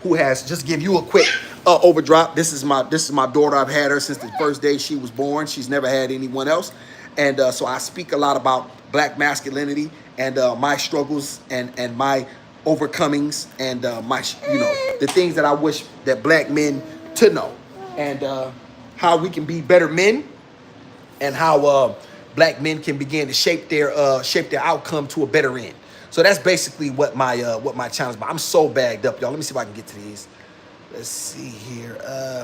who has, just give you a quick overdrop. This is my daughter. I've had her since the first day she was born. She's never had anyone else. And so I speak a lot about black masculinity and my struggles and my overcomings and my, you know, the things that I wish that black men to know, and how we can be better men, and how black men can begin to shape their outcome to a better end. So that's basically what my challenge is. But I'm so bagged up, y'all. Let me see if I can get to these. Let's see here.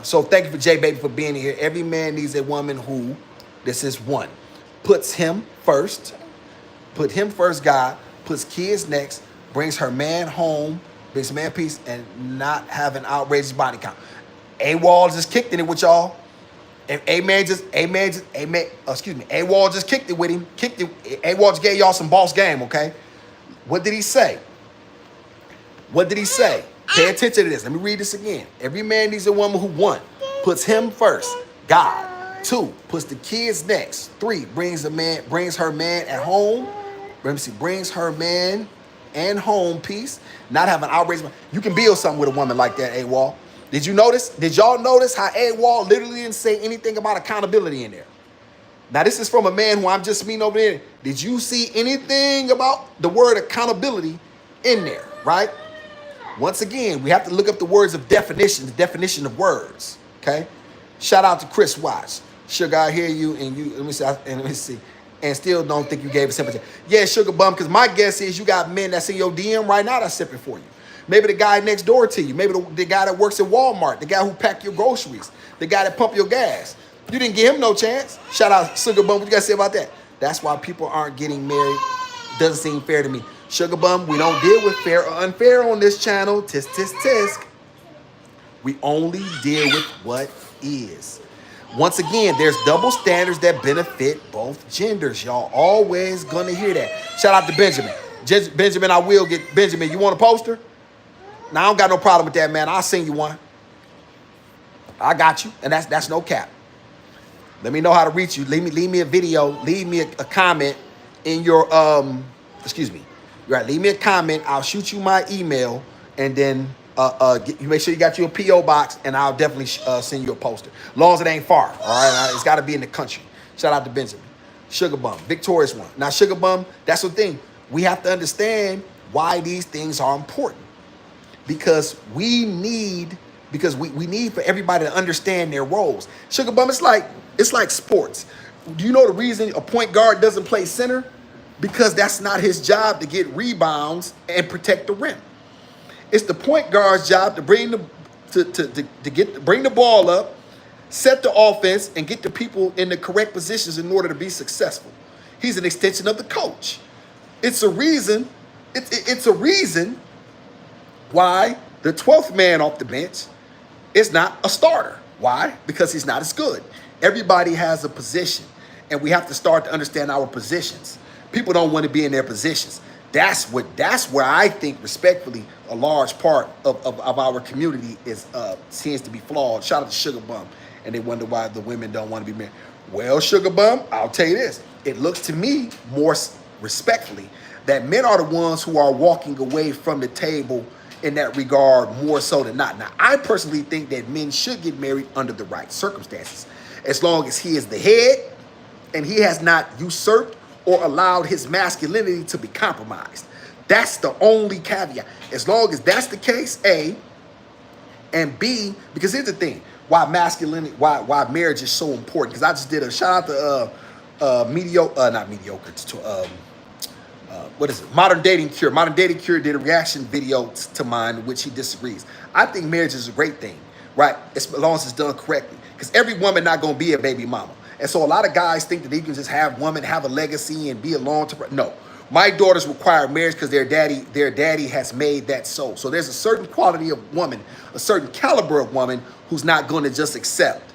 So thank you for J Baby for being here. Every man needs a woman who, this is one, puts him first, God, puts kids next, brings her man home, brings man peace, and not have an outrageous body count. A-Wall just kicked in it with y'all. And A-Wall just kicked it with him. A-Wall just gave y'all some boss game, okay? What did he say? Pay attention to this. Let me read this again. Every man needs a woman who, one, puts him first, God. 2, puts the kids next. 3, brings her man at home. Brings her man and home peace. Not have an outrageous. You can build something with a woman like that, A-Wall. Did you notice? Did y'all notice how A-Wall literally didn't say anything about accountability in there? Now, this is from a man who I'm just meeting over there. Did you see anything about the word accountability in there, right? Once again, we have to look up the words of definition, the definition of words, okay? Shout out to Chris Watts. Sugar, I hear you, and let me see, and still don't think you gave a sympathy. Yeah, Sugar Bum, because my guess is you got men that's in your DM right now that's sipping for you. Maybe the guy next door to you. Maybe the guy that works at Walmart. The guy who pack your groceries. The guy that pump your gas. You didn't give him no chance. Shout out Sugar Bum. What you got to say about that? That's why people aren't getting married. Doesn't seem fair to me. Sugar Bum, we don't deal with fair or unfair on this channel. Tisk, tisk, tisk. We only deal with what is. Once again, there's double standards that benefit both genders. Y'all always going to hear that. Shout out to Benjamin. Benjamin, I will get Benjamin. You want a poster? Now, I don't got no problem with that, man. I'll send you one. I got you. And that's no cap. Let me know how to reach you. Leave me a video. Leave me a comment in your, excuse me. Right, leave me a comment. I'll shoot you my email. And then you make sure you got your P.O. box. And I'll definitely send you a poster. As long as it ain't far. All right? It's got to be in the country. Shout out to Benjamin. Sugar Bum. Victorious one. Now, Sugar Bum, that's the thing. We have to understand why these things are important. Because we need for everybody to understand their roles. Sugar Bum, it's like sports. Do you know the reason a point guard doesn't play center? Because that's not his job to get rebounds and protect the rim. It's the point guard's job to bring the ball up, set the offense, and get the people in the correct positions in order to be successful. He's an extension of the coach. It's a reason. It's a reason why the 12th man off the bench is not a starter. Why? Because he's not as good. Everybody has a position, and we have to start to understand our positions. People don't want to be in their positions. That's where I think, respectfully, a large part of our community seems to be flawed. Shout out to Sugar Bum, and they wonder why the women don't want to be married. Well, Sugar Bum, I'll tell you this. It looks to me, more respectfully, that men are the ones who are walking away from the table in that regard more so than not. Now, I personally think that men should get married under the right circumstances, as long as he is the head and he has not usurped or allowed his masculinity to be compromised. That's the only caveat. As long as that's the case, A, and B, because here's the thing, why masculinity, why marriage is so important. Because I just did a shout out to not mediocre, to what is it? Modern Dating Cure. Modern Dating Cure did a reaction video to mine, in which he disagrees. I think marriage is a great thing, right? As long as it's done correctly. Because every woman not gonna be a baby mama. And so a lot of guys think that they can just have women, have a legacy, and be alone to. No. My daughters require marriage because their daddy has made that so. So there's a certain quality of woman, a certain caliber of woman who's not going to just accept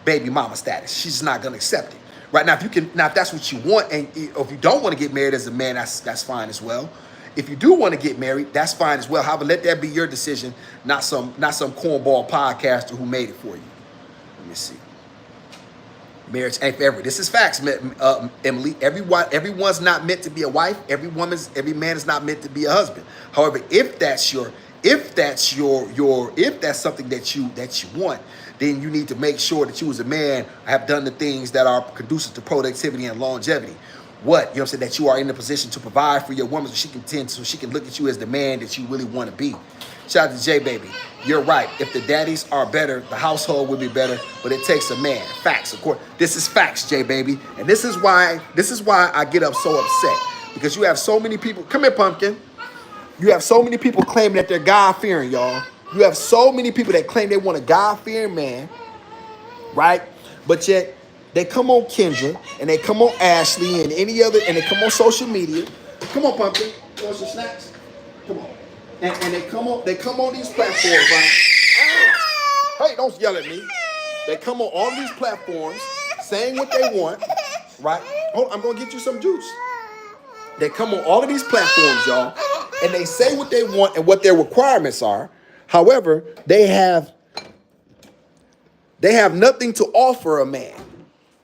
baby mama status. She's just not going to accept it. Right now, if that's what you want, and if you don't want to get married as a man, that's fine as well. If you do want to get married, that's fine as well. However, let that be your decision, not some cornball podcaster who made it for you. Let me see. Marriage ain't forever. This is facts, Emily. Everyone's not meant to be a wife. Every man is not meant to be a husband. However, if that's something that you want, then you need to make sure that you as a man have done the things that are conducive to productivity and longevity. What? You know what I'm saying? That you are in the position to provide for your woman so she can look at you as the man that you really want to be. Shout out to J Baby. You're right. If the daddies are better, the household will be better, but it takes a man. Facts, of course. This is facts, J Baby. And this is why I get up so upset. Because you have so many people. Come here, Pumpkin. You have so many people claiming that they're God-fearing, y'all. You have so many people that claim they want a God-fearing man, right? But yet they come on Kendra and they come on Ashley and any other, and they come on social media. Come on, Pumpkin. You want some snacks? Come on. And they come on these platforms, right? Hey, don't yell at me. They come on all these platforms saying what they want, right? Hold on, I'm gonna get you some juice. They come on all of these platforms, y'all, and they say what they want and what their requirements are. However, they have nothing to offer a man.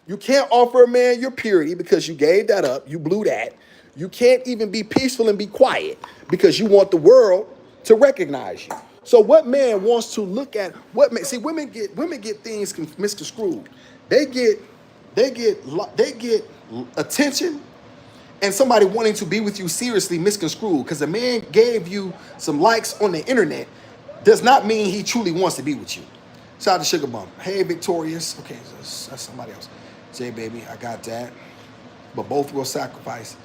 You can't offer a man your purity because you gave that up. You blew that. You can't even be peaceful and be quiet because you want the world to recognize you. So what man wants to look at what man? See, women get things misconstrued. They get attention and somebody wanting to be with you seriously misconstrued because a man gave you some likes on the internet does not mean he truly wants to be with you. Shout out to Sugar Bum. Hey, Victorious. Okay, that's somebody else. J Baby, I got that. But both will sacrifice.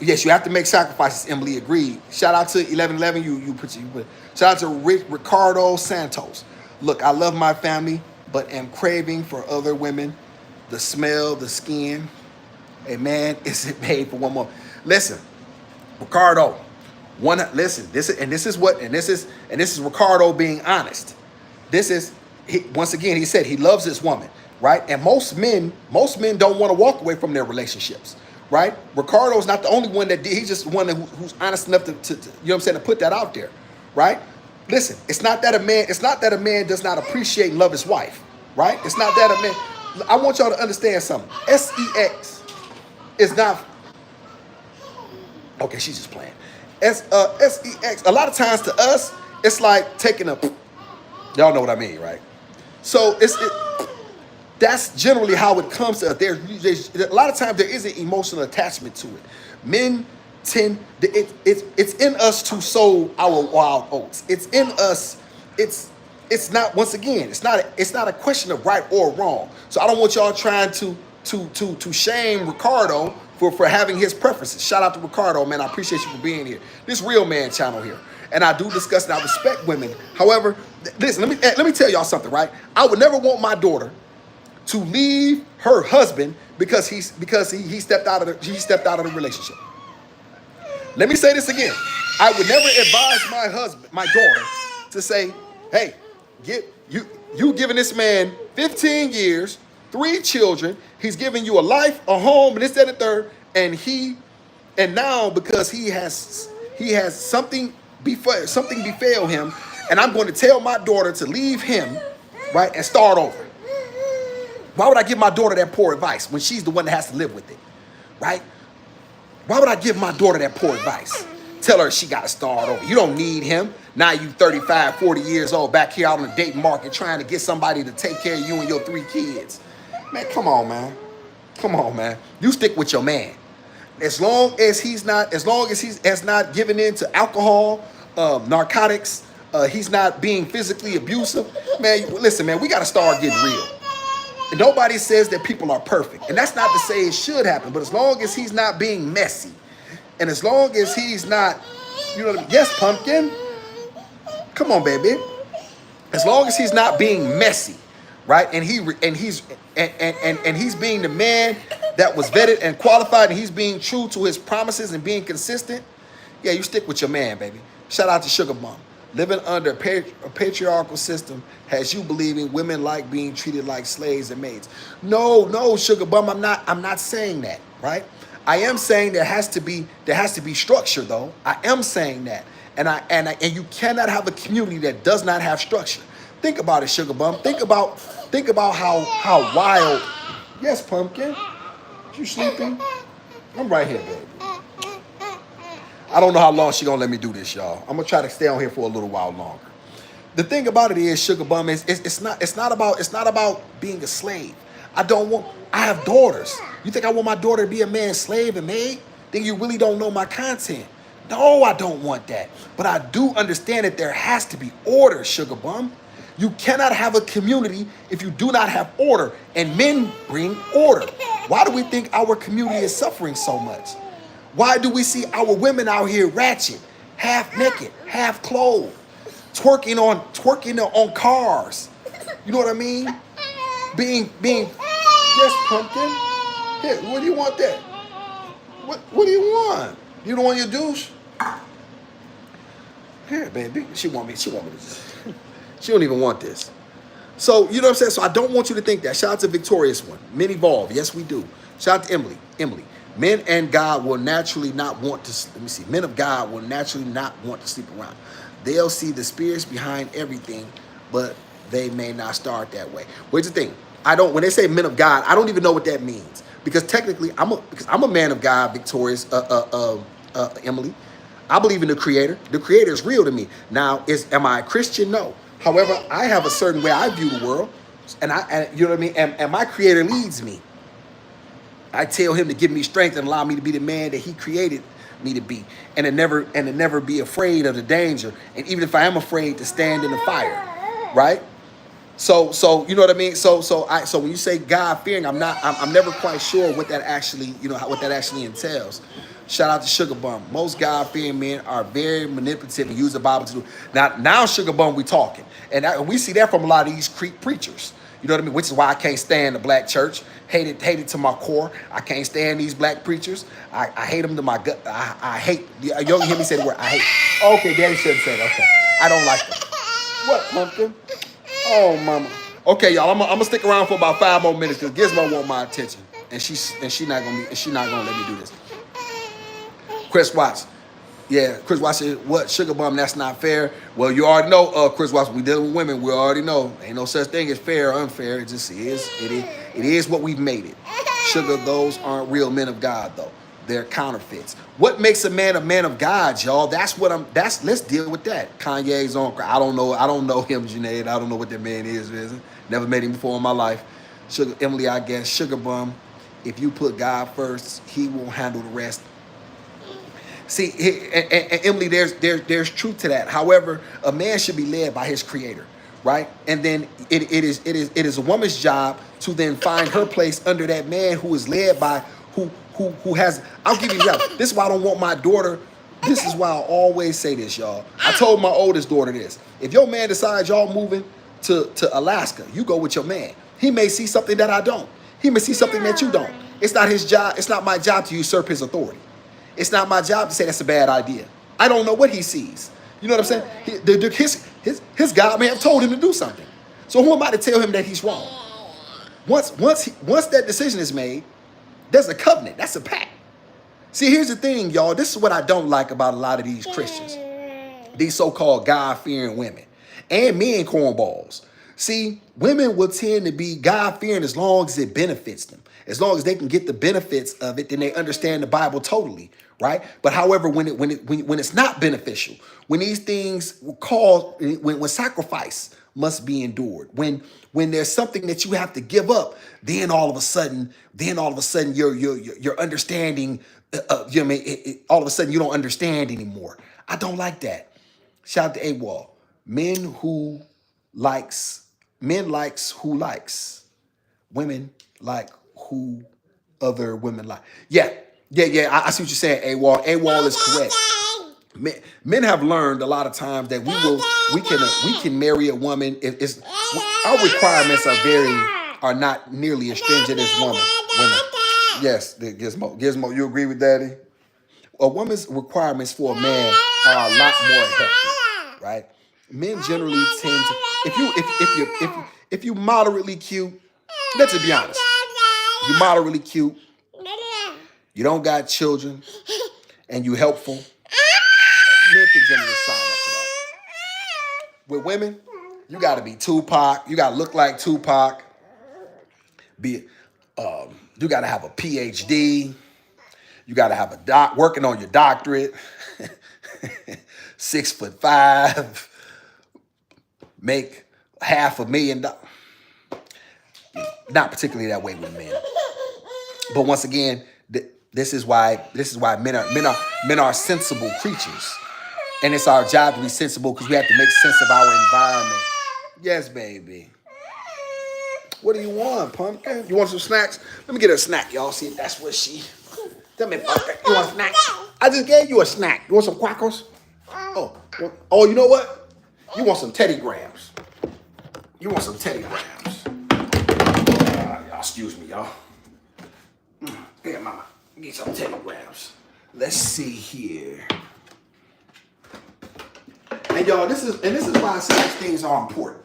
Yes, you have to make sacrifices. Emily agreed. Shout out to 1111. You put. Shout out to Ricardo Santos. Look, I love my family, but am craving for other women. The smell, the skin. A man isn't made for one more. Listen, Ricardo. This is Ricardo being honest. Once again, he said he loves this woman, right? And most men don't want to walk away from their relationships. Right? Ricardo's not the only one that did. He's just one who's honest enough to you know what I'm saying, to put that out there. Right? Listen, it's not that a man does not appreciate and love his wife. Right? It's not that a man. I want y'all to understand something. Sex is not. Okay, she's just playing. Sex. A lot of times to us, it's like taking a. Y'all know what I mean, right? So that's generally how it comes to us. There's a lot of times there is an emotional attachment to it. Men tend it's in us to sow our wild oats. It's in us. It's not, once again, it's not a question of right or wrong. So I don't want y'all trying to shame Ricardo for having his preferences. Shout out to Ricardo, man. I appreciate you for being here. This Real Man channel here. And I do discuss and I respect women. However, listen, let me tell y'all something, right? I would never want my daughter to leave her husband because he stepped out of the relationship. Let me say this again. I would never advise my daughter to say, hey, you giving this man 15 years, 3 children, he's giving you a life, a home, and this, that, and third, and now because he has something befell him, and I'm going to tell my daughter to leave him, right, and start over. Why would I give my daughter that poor advice when she's the one that has to live with it, right? Why would I give my daughter that poor advice? Tell her she got to start over. You don't need him. Now you 35, 40 years old, back here out on the dating market trying to get somebody to take care of you and your 3 kids. Man, come on, man. Come on, man. You stick with your man. as long as he's not giving in to alcohol, narcotics, he's not being physically abusive. Man, listen, man, we got to start getting real. And nobody says that people are perfect, and that's not to say it should happen. But as long as he's not being messy, and as long as he's not, you know what I mean? Yes, pumpkin. Come on, baby. As long as he's not being messy, right? And he's being the man that was vetted and qualified, and he's being true to his promises and being consistent. Yeah, you stick with your man, baby. Shout out to Sugar Bum. Living under a patriarchal system has you believing women like being treated like slaves and maids. No, Sugar Bum. I'm not saying that, right? I am saying there has to be structure, though. I am saying that. And you cannot have a community that does not have structure. Think about it, Sugar Bum. Think about how wild. Yes, pumpkin. You sleeping? I'm right here, baby. I don't know how long she gonna let me do this, y'all. I'm gonna try to stay on here for a little while longer. The thing about it is, Sugar Bum, is it's not about being a slave. I have daughters. You think I want my daughter to be a man's slave and maid? Then you really don't know my content. No, I don't want that. But I do understand that there has to be order, Sugar Bum. You cannot have a community if you do not have order, and men bring order. Why do we think our community is suffering so much? Why do we see our women out here ratchet, half naked, half clothed, twerking on cars? You know what I mean? Being yes, pumpkin. Here, what do you want there? What do you want? You don't want your douche? Here, baby. She want me to just. She don't even want this. So, you know what I'm saying? So I don't want you to think that. Shout out to Victorious One. Men evolve. Yes, we do. Shout out to Emily. Men and God will naturally not want to, men of God will naturally not want to sleep around. They'll see the spirits behind everything, but they may not start that way. Where's the thing? When they say men of God, I don't even know what that means. Because technically, I'm a man of God, Victorious, Emily. I believe in the Creator. The Creator is real to me. Now, am I a Christian? No. However, I have a certain way I view the world, and you know what I mean? And my Creator leads me. I tell him to give me strength and allow me to be the man that he created me to be, and to never be afraid of the danger. And even if I am afraid, to stand in the fire, right? So you know what I mean. So when you say God fearing, I'm never quite sure what that actually what that actually entails. Shout out to Sugar Bum. Most God fearing men are very manipulative and use the Bible to do. Now Sugar Bum, we talking, and we see that from a lot of these preachers. You know what I mean? Which is why I can't stand the black church. Hate it to my core. I can't stand these black preachers. I hate them to my gut. I hate. You don't hear me say the word I hate. Okay, Daddy shouldn't say that. Okay, I don't like them. What, pumpkin? Oh, mama. Okay, y'all. I'm gonna stick around for about 5 more minutes because Gizmo want my attention, and she's not gonna let me do this. Chris Watts. Yeah, Chris Watts said, what, Sugar Bum, that's not fair. Well, you already know, Chris Watts, we dealing with women. We already know. Ain't no such thing as fair or unfair. It just is. It is what we've made it. Sugar, those aren't real men of God, though. They're counterfeits. What makes a man of God, y'all? Let's deal with that. Kanye's on. I don't know him, Junaid. I don't know what that man is. Never met him before in my life. Sugar, Emily, I guess. Sugar Bum, if you put God first, he will handle the rest. See, and Emily, there's truth to that. However, a man should be led by his Creator, right? And then it is a woman's job to then find her place under that man who is led by who has. I'll give you an example. This is why I don't want my daughter. This is why I always say this, y'all. I told my oldest daughter this: if your man decides y'all moving to Alaska, you go with your man. He may see something that I don't. He may see something that you don't. It's not his job. It's not my job to usurp his authority. It's not my job to say that's a bad idea. I don't know what he sees. You know what I'm saying? His God may have told him to do something. So who am I to tell him that he's wrong? Once that decision is made, there's a covenant. That's a pact. See, here's the thing, y'all. This is what I don't like about a lot of these Christians. These so-called God-fearing women. And men cornballs. See, women will tend to be God-fearing as long as it benefits them. As long as they can get the benefits of it, then they understand the Bible totally, right? But however, when it's not beneficial, when these things when sacrifice must be endured. When there's something that you have to give up, then all of a sudden, your understanding, you know what I mean? All of a sudden you don't understand anymore. I don't like that. Shout out to AWOL. Likes, men likes who likes. Women like who other women like. Yeah. I see what you're saying, AWOL. AWOL is correct. Men have learned a lot of times that we can marry a woman if it's our requirements are not nearly as stringent as women. Yes, the Gizmo, you agree with Daddy? A woman's requirements for a man are a lot more hefty, right? Men generally tend to if you moderately cute, let's be honest, you moderately cute, you don't got children, and you helpful, men can generally sign up for that. With women, you got to be Tupac. You got to look like Tupac. You got to have a PhD. You got to have working on your doctorate. 6'5", make $500,000. Not particularly that way with men. But once again, this is why men are sensible creatures. And it's our job to be sensible because we have to make sense of our environment. Yes, baby. What do you want, Pumpkin? You want some snacks? Let me get her a snack, y'all. See, that's what she... Tell me, Pumpkin, you want a snack? I just gave you a snack. You want some quackers? Oh, you know what? You want some Teddy Grahams. You want some Teddy Grahams. Y'all, excuse me, y'all. Here, Mama. Get some Teddy Grahams. Let's see here. And y'all, this is why I say these things are important.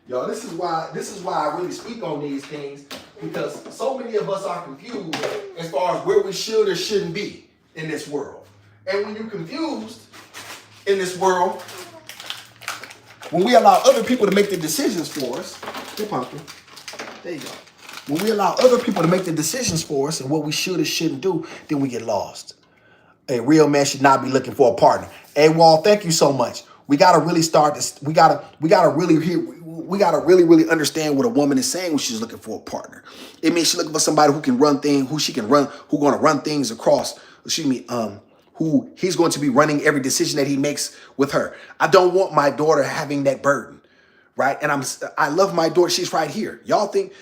Y'all, this is why I really speak on these things, because so many of us are confused as far as where we should or shouldn't be in this world. And when you're confused in this world, when we allow other people to make the decisions for us, here, Pumpkin, there you go. When we allow other people to make the decisions for us and what we should or shouldn't do, then we get lost. A real man should not be looking for a partner. Hey, Wall, thank you so much. We gotta really start this. We gotta really understand what a woman is saying when she's looking for a partner. It means she's looking for somebody who can run things, who's gonna run things across. Who he's going to be running every decision that he makes with her. I don't want my daughter having that burden, right? And I love my daughter. She's right here. Do y'all think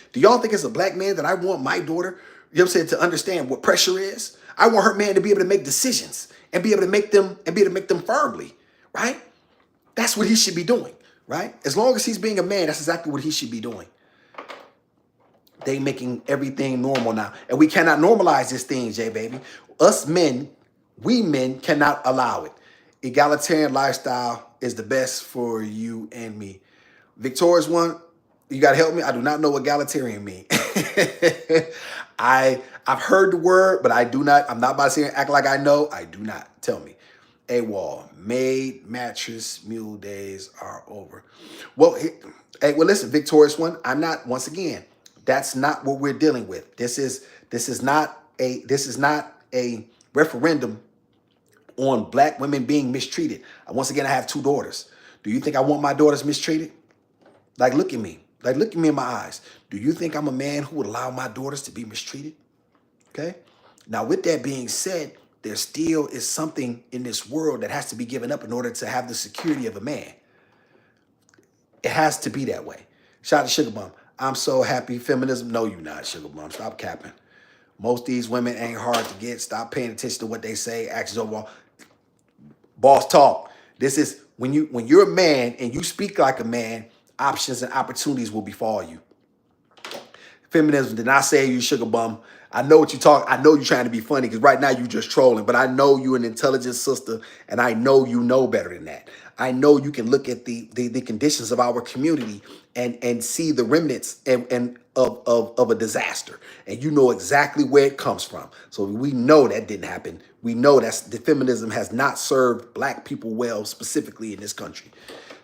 as a black man that I want my daughter, you know what I'm saying, to understand what pressure is? I want her man to be able to make decisions and be able to make them firmly, right? That's what he should be doing, right? As long as he's being a man, that's exactly what he should be doing. They making everything normal now. And we cannot normalize this thing, Jay, baby. We men cannot allow it. Egalitarian lifestyle is the best for you and me. Victorious one, you got to help me. I do not know what egalitarian means. I've heard the word, but I do not. I'm not about to sit here and act like I know. I do not. Tell me. AWOL, made mattress mule days are over. Well, listen, Victorious one, I'm not, once again, that's not what we're dealing with. This is not a referendum on black women being mistreated. Once again, I have 2 daughters. Do you think I want my daughters mistreated? Like, look at me. Like, look at me in my eyes. Do you think I'm a man who would allow my daughters to be mistreated? Okay. Now, with that being said, there still is something in this world that has to be given up in order to have the security of a man. It has to be that way. Shout out to Sugar Bum. I'm so happy. Feminism. No, you're not, Sugar Bum. Stop capping. Most of these women ain't hard to get. Stop paying attention to what they say. Actions over all. Boss talk. This is when you're a man and you speak like a man, options and opportunities will befall you. Feminism did not say you, Sugar Bum. I know what you talk. I know you're trying to be funny because right now you're just trolling, but I know you're an intelligent sister and I know you know better than that. I know you can look at the conditions of our community and see the remnants of a disaster. And you know exactly where it comes from. So we know that didn't happen. We know that the feminism has not served black people well, specifically in this country.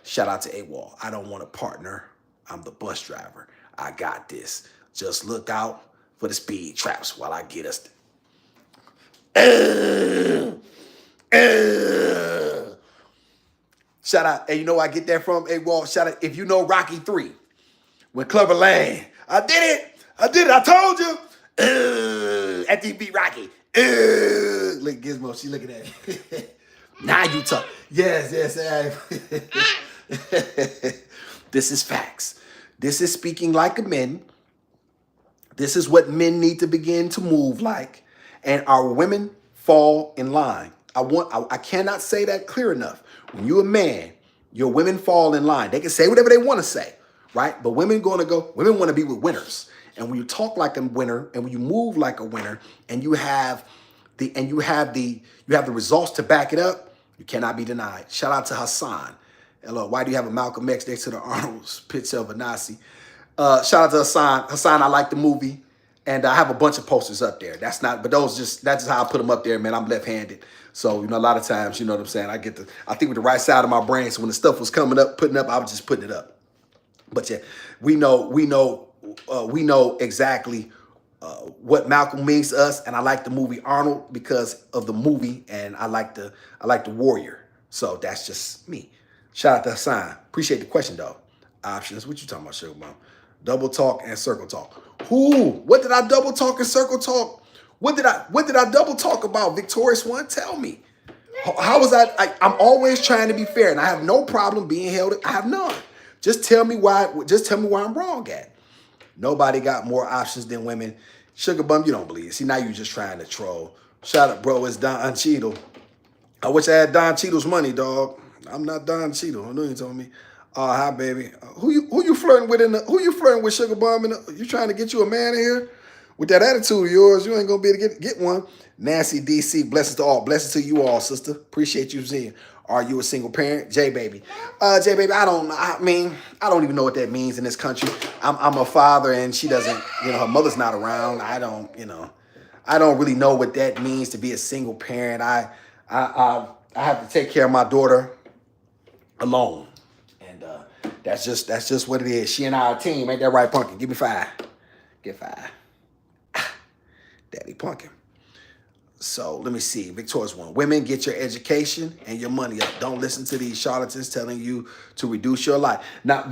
Shout out to AWOL. I don't want a partner. I'm the bus driver. I got this. Just look out for the speed traps while I get us. Shout out. And you know where I get that from? Hey, Walt, shout out. If you know Rocky 3, when Clubber Lang, I did it. I told you. After you beat Rocky. Look, Gizmo, she looking at me. Now you talk. Yes. This is facts. This is speaking like a man. This is what men need to begin to move like. And our women fall in line. I cannot say that clear enough. When you're a man, your women fall in line. They can say whatever they want to say, right? But women want to be with winners. And when you talk like a winner and when you move like a winner and you have the results to back it up, you cannot be denied. Shout out to Hassan. Hello, why do you have a Malcolm X next to the Arnold's picture of a Nazi? Shout out to Hassan. Hassan, I like the movie. And I have a bunch of posters up there. That's just how I put them up there, man. I'm left-handed. So, a lot of times, you know what I'm saying? I think with the right side of my brain. So when the stuff was putting up, I was just putting it up. But yeah, we know exactly what Malcolm means to us. And I like the movie Arnold because of the movie. And I like the Warrior. So that's just me. Shout out to Hassan. Appreciate the question, though. Options. What you talking about, Sugar Mom? Double talk and circle talk. Who? What did I double talk and circle talk? What did I double talk about? Victorious one? Tell me. How was I'm always trying to be fair, and I have no problem being held. I have none. Just tell me why I'm wrong at. Nobody got more options than women. Sugar Bum, you don't believe it. See, now you're just trying to troll. Shout out, bro. It's Don Cheadle. I wish I had Don Cheadle's money, dog. I'm not Don Cheadle. I know you told me. Hi, baby. Who you flirting with? Who you flirting with, Sugar Bum? You trying to get you a man in here? With that attitude of yours, you ain't gonna be able to get one. Nancy DC, blessings to all. Blessings to you all, sister. Appreciate you seeing. Are you a single parent? J baby. J baby, I don't even know what that means in this country. I'm a father and she doesn't, her mother's not around. I don't really know what that means to be a single parent. I have to take care of my daughter alone. That's just what it is. She and I are a team. Ain't that right, Pumpkin? Give me 5. Get 5. Daddy Pumpkin. So let me see. Victorious one. Women, get your education and your money up. Don't listen to these charlatans telling you to reduce your life. Now,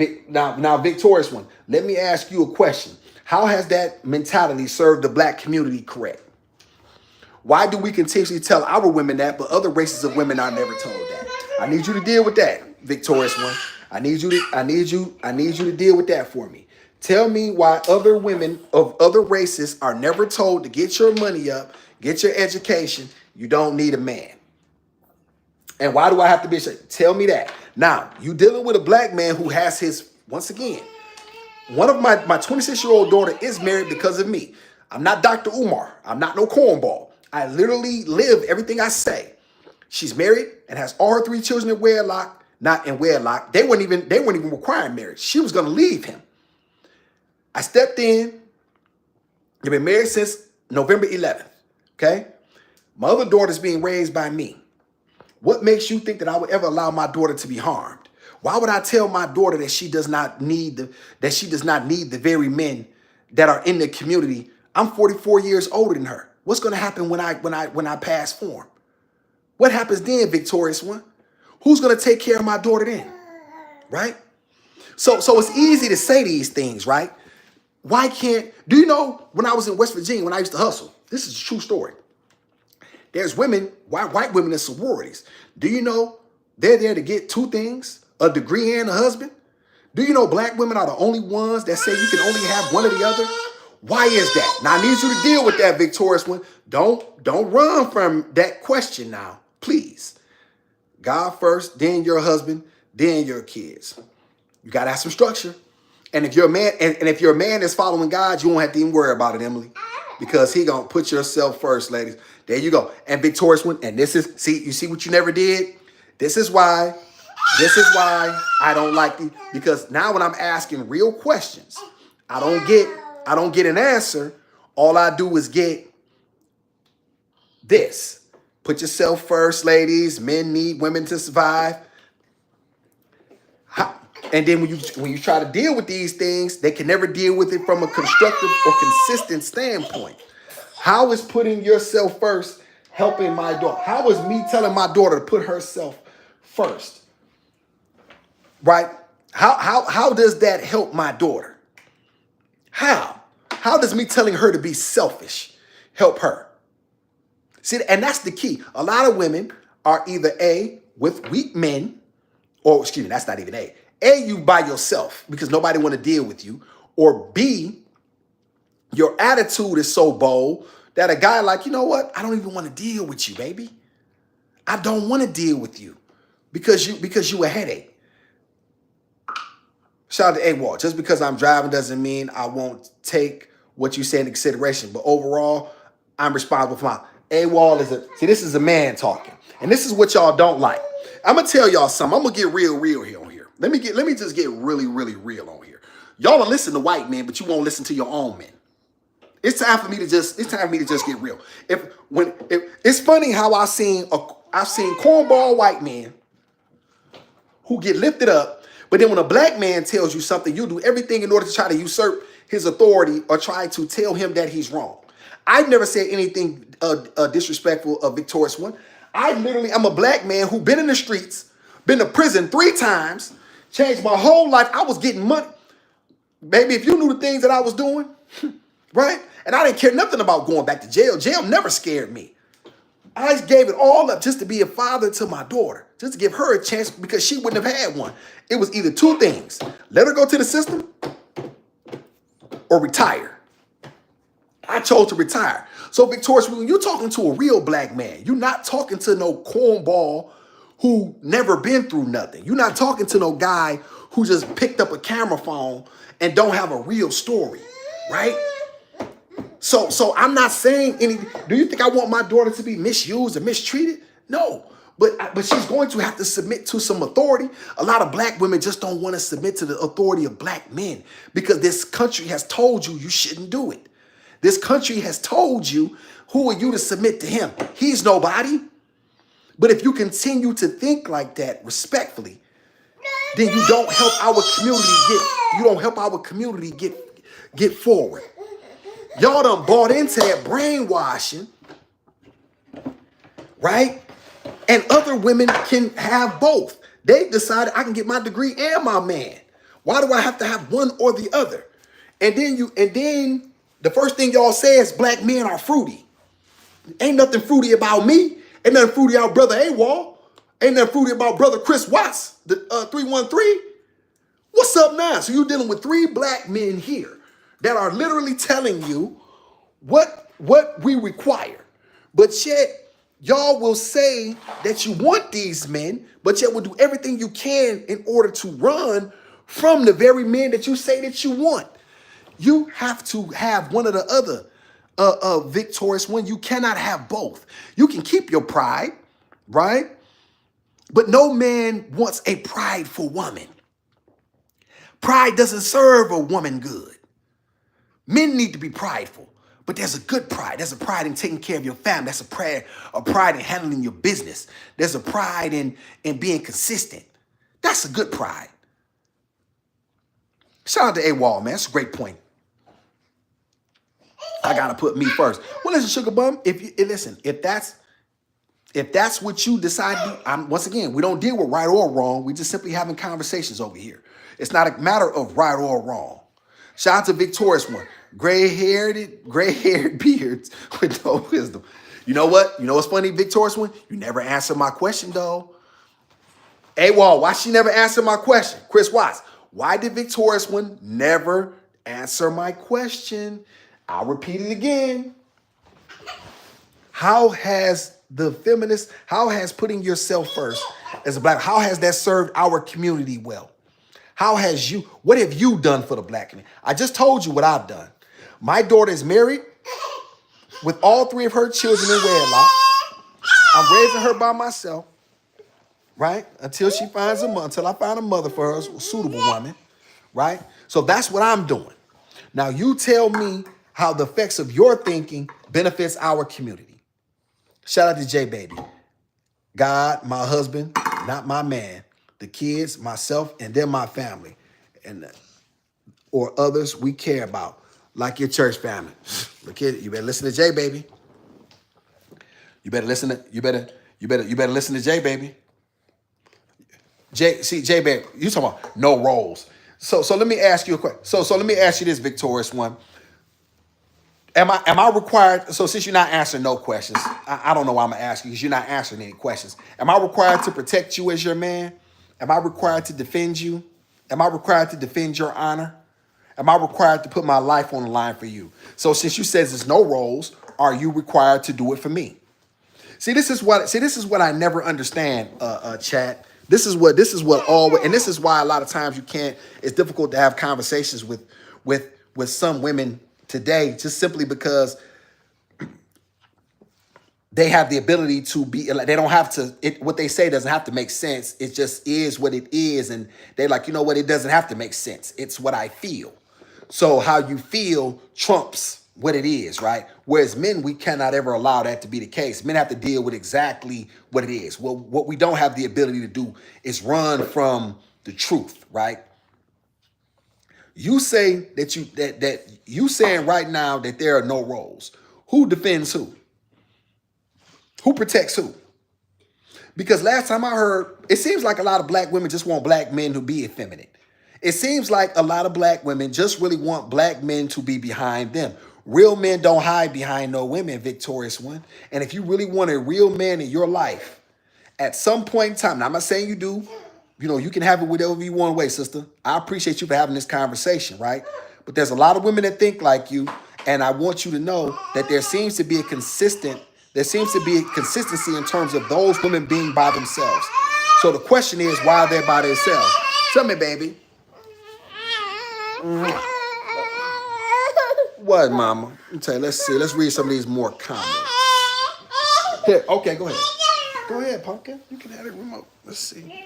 Victorious one. Let me ask you a question. How has that mentality served the black community correct? Why do we continuously tell our women that, but other races of women are never told that? I need you to deal with that, Victorious one. I need you to deal with that for me. Tell me why other women of other races are never told to get your money up, get your education. You don't need a man. And why do I have to be ashamed? Tell me that. Now, you dealing with a black man who has once again, one of my 26-year-old daughter is married because of me. I'm not Dr. Umar. I'm not no cornball. I literally live everything I say. She's married and has all her 3 children in wedlock. Not in wedlock. They weren't even requiring marriage. She was going to leave him. I stepped in. They've been married since November 11th. Okay? My other daughter's being raised by me. What makes you think that I would ever allow my daughter to be harmed? Why would I tell my daughter that she does not need the very men that are in the community? I'm 44 years older than her. What's going to happen when I pass form? What happens then, Victorious one? Who's going to take care of my daughter then? Right? So it's easy to say these things, right? Do you know when I was in West Virginia, when I used to hustle, this is a true story. There's women, white women in sororities. Do you know they're there to get 2 things, a degree and a husband? Do you know black women are the only ones that say you can only have one or the other? Why is that? Now I need you to deal with that, Victorious one. Don't run from that question now, please. God first, then your husband, then your kids. You got to have some structure. And if you're a man, and if you're a man that's following God, you won't have to even worry about it, Emily, because he going to put yourself first, ladies. There you go. And Victorious one. And you see what you never did? This is why I don't like you, because now when I'm asking real questions, I don't get an answer. All I do is get this. Put yourself first, ladies. Men need women to survive. And then when you try to deal with these things, they can never deal with it from a constructive or consistent standpoint. How is putting yourself first helping my daughter? How is me telling my daughter to put herself first right? How does that help my daughter? How? How does me telling her to be selfish help her? See, and that's the key. A lot of women are either A, with weak men, or excuse me, that's not even A. A, you by yourself because nobody want to deal with you. Or B, your attitude is so bold that a guy like, you know what? I don't even want to deal with you, baby. I don't want to deal with you because you a headache. Shout out to AWOL. Just because I'm driving doesn't mean I won't take what you say into consideration. But overall, I'm responsible for my AWOL this is a man talking. And this is what y'all don't like. I'm gonna tell y'all something. I'm gonna get real here on here. Let me just get really real on here. Y'all will listen to white men, but you won't listen to your own men. It's time for me to just get real. If it's funny how I've seen cornball white men who get lifted up, but then when a black man tells you something, you do everything in order to try to usurp his authority or try to tell him that he's wrong. I've never said anything disrespectful of Victorious One. I'm a black man who been in the streets, been to prison 3 times, changed my whole life. I was getting money. Baby, if you knew the things that I was doing, right? And I didn't care nothing about going back to jail. Jail never scared me. I gave it all up just to be a father to my daughter, just to give her a chance because she wouldn't have had one. It was either 2 things. Let her go to the system or retire. I chose to retire. So Victorious, when you're talking to a real black man, you're not talking to no cornball who never been through nothing. You're not talking to no guy who just picked up a camera phone and don't have a real story, right? So I'm not saying anything. Do you think I want my daughter to be misused or mistreated? No, but she's going to have to submit to some authority. A lot of black women just don't want to submit to the authority of black men because this country has told you shouldn't do it. This country has told you, who are you to submit to him? He's nobody. But if you continue to think like that respectfully, then you don't help our community get forward. Y'all done bought into that brainwashing, right? And other women can have both. They decided I can get my degree and my man. Why do I have to have one or the other? And then the first thing y'all say is black men are fruity. Ain't nothing fruity about me. Ain't nothing fruity about brother AWOL. Ain't nothing fruity about brother Chris Watts, the 313. What's up now? So you're dealing with 3 black men here that are literally telling you what we require. But yet, y'all will say that you want these men, but yet will do everything you can in order to run from the very men that you say that you want. You have to have one or the other, Victorious One. You cannot have both. You can keep your pride, right? But no man wants a prideful woman. Pride doesn't serve a woman good. Men need to be prideful, but there's a good pride. There's a pride in taking care of your family. That's a pride in handling your business. There's a pride in being consistent. That's a good pride. Shout out to AWOL, man. That's a great point. I gotta put me first. Well, listen, Sugar Bum. If that's what you decide to do, once again, we don't deal with right or wrong. We just simply having conversations over here. It's not a matter of right or wrong. Shout out to Victorious One. Gray-haired beards with no wisdom. You know what? You know what's funny, Victorious One? You never answered my question, though. AWOL, why she never answered my question? Chris Watts, why did Victorious One never answer my question? I'll repeat it again. How has putting yourself first as a black, how has that served our community well? What have you done for the black community? I just told you what I've done. My daughter is married with all 3 of her children in wedlock. I'm raising her by myself, right? Until I find a mother for her, a suitable woman, right? So that's what I'm doing. Now you tell me how the effects of your thinking benefits our community. Shout out to J Baby. God, my husband, not my man, the kids, myself, and then my family, or others we care about, like your church family. Look at it. You better listen to J Baby. You better listen to J Baby. J Bear, you talking about no roles. So let me ask you a question. So let me ask you this, victorious one. Am I required? So since you're not answering no questions, I don't know why I'm gonna ask you because you're not answering any questions. Am I required to protect you as your man? Am I required to defend you? Am I required to defend your honor? Am I required to put my life on the line for you? So since you says there's no roles, are you required to do it for me? This is what I never understand, chat. This is what all, and this is why a lot of times you can't. It's difficult to have conversations with some women today, just simply because they have the ability to be. They don't have to. What they say doesn't have to make sense. It just is what it is, and they're like, you know what? It doesn't have to make sense. It's what I feel. So how you feel trumps what it is, right? Whereas men, we cannot ever allow that to be the case. Men have to deal with exactly what it is. Well, what we don't have the ability to do is run from the truth, right? You say that you saying right now that there are no roles. Who defends who? Who protects who? Because last time I heard, it seems like a lot of black women just want black men to be effeminate. It seems like a lot of black women just really want black men to be behind them. Real men don't hide behind no women, victorious one. And if you really want a real man in your life, at some point in time, now I'm not saying you do, you can have it whatever you want away, sister. I appreciate you for having this conversation, right? But there's a lot of women that think like you, and I want you to know that there seems to be a consistency in terms of those women being by themselves. So the question is, why they're by themselves? Tell me, baby. What, mama? Let me tell you, let's see. Let's read some of these more comments. Here, okay, go ahead. Go ahead, pumpkin. You can have it remote. Let's see.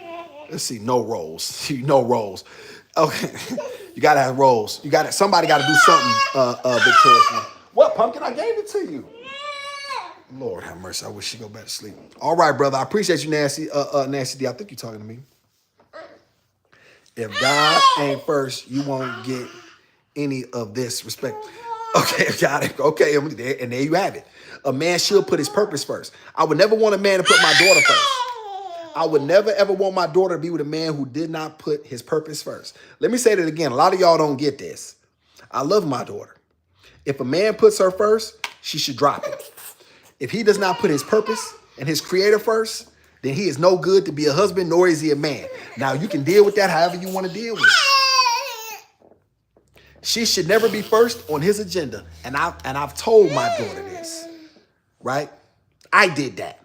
Let's see. No roles. No roles. Okay. You gotta have roles. Somebody gotta do something, victorious. What, pumpkin? I gave it to you. Lord have mercy. I wish she go back to sleep. All right, brother. I appreciate you, Nancy. Nancy D. I think you're talking to me. If God ain't first, you won't get any of this respect. Okay, got it. Okay, and there you have it. A man should put his purpose first. I would never want a man to put my daughter first. I would never, ever want my daughter to be with a man who did not put his purpose first. Let me say that again. A lot of y'all don't get this. I love my daughter. If a man puts her first, she should drop it. If he does not put his purpose and his creator first, then he is no good to be a husband, nor is he a man. Now, you can deal with that however you want to deal with it. She should never be first on his agenda. And I've told my daughter this, right? I did that.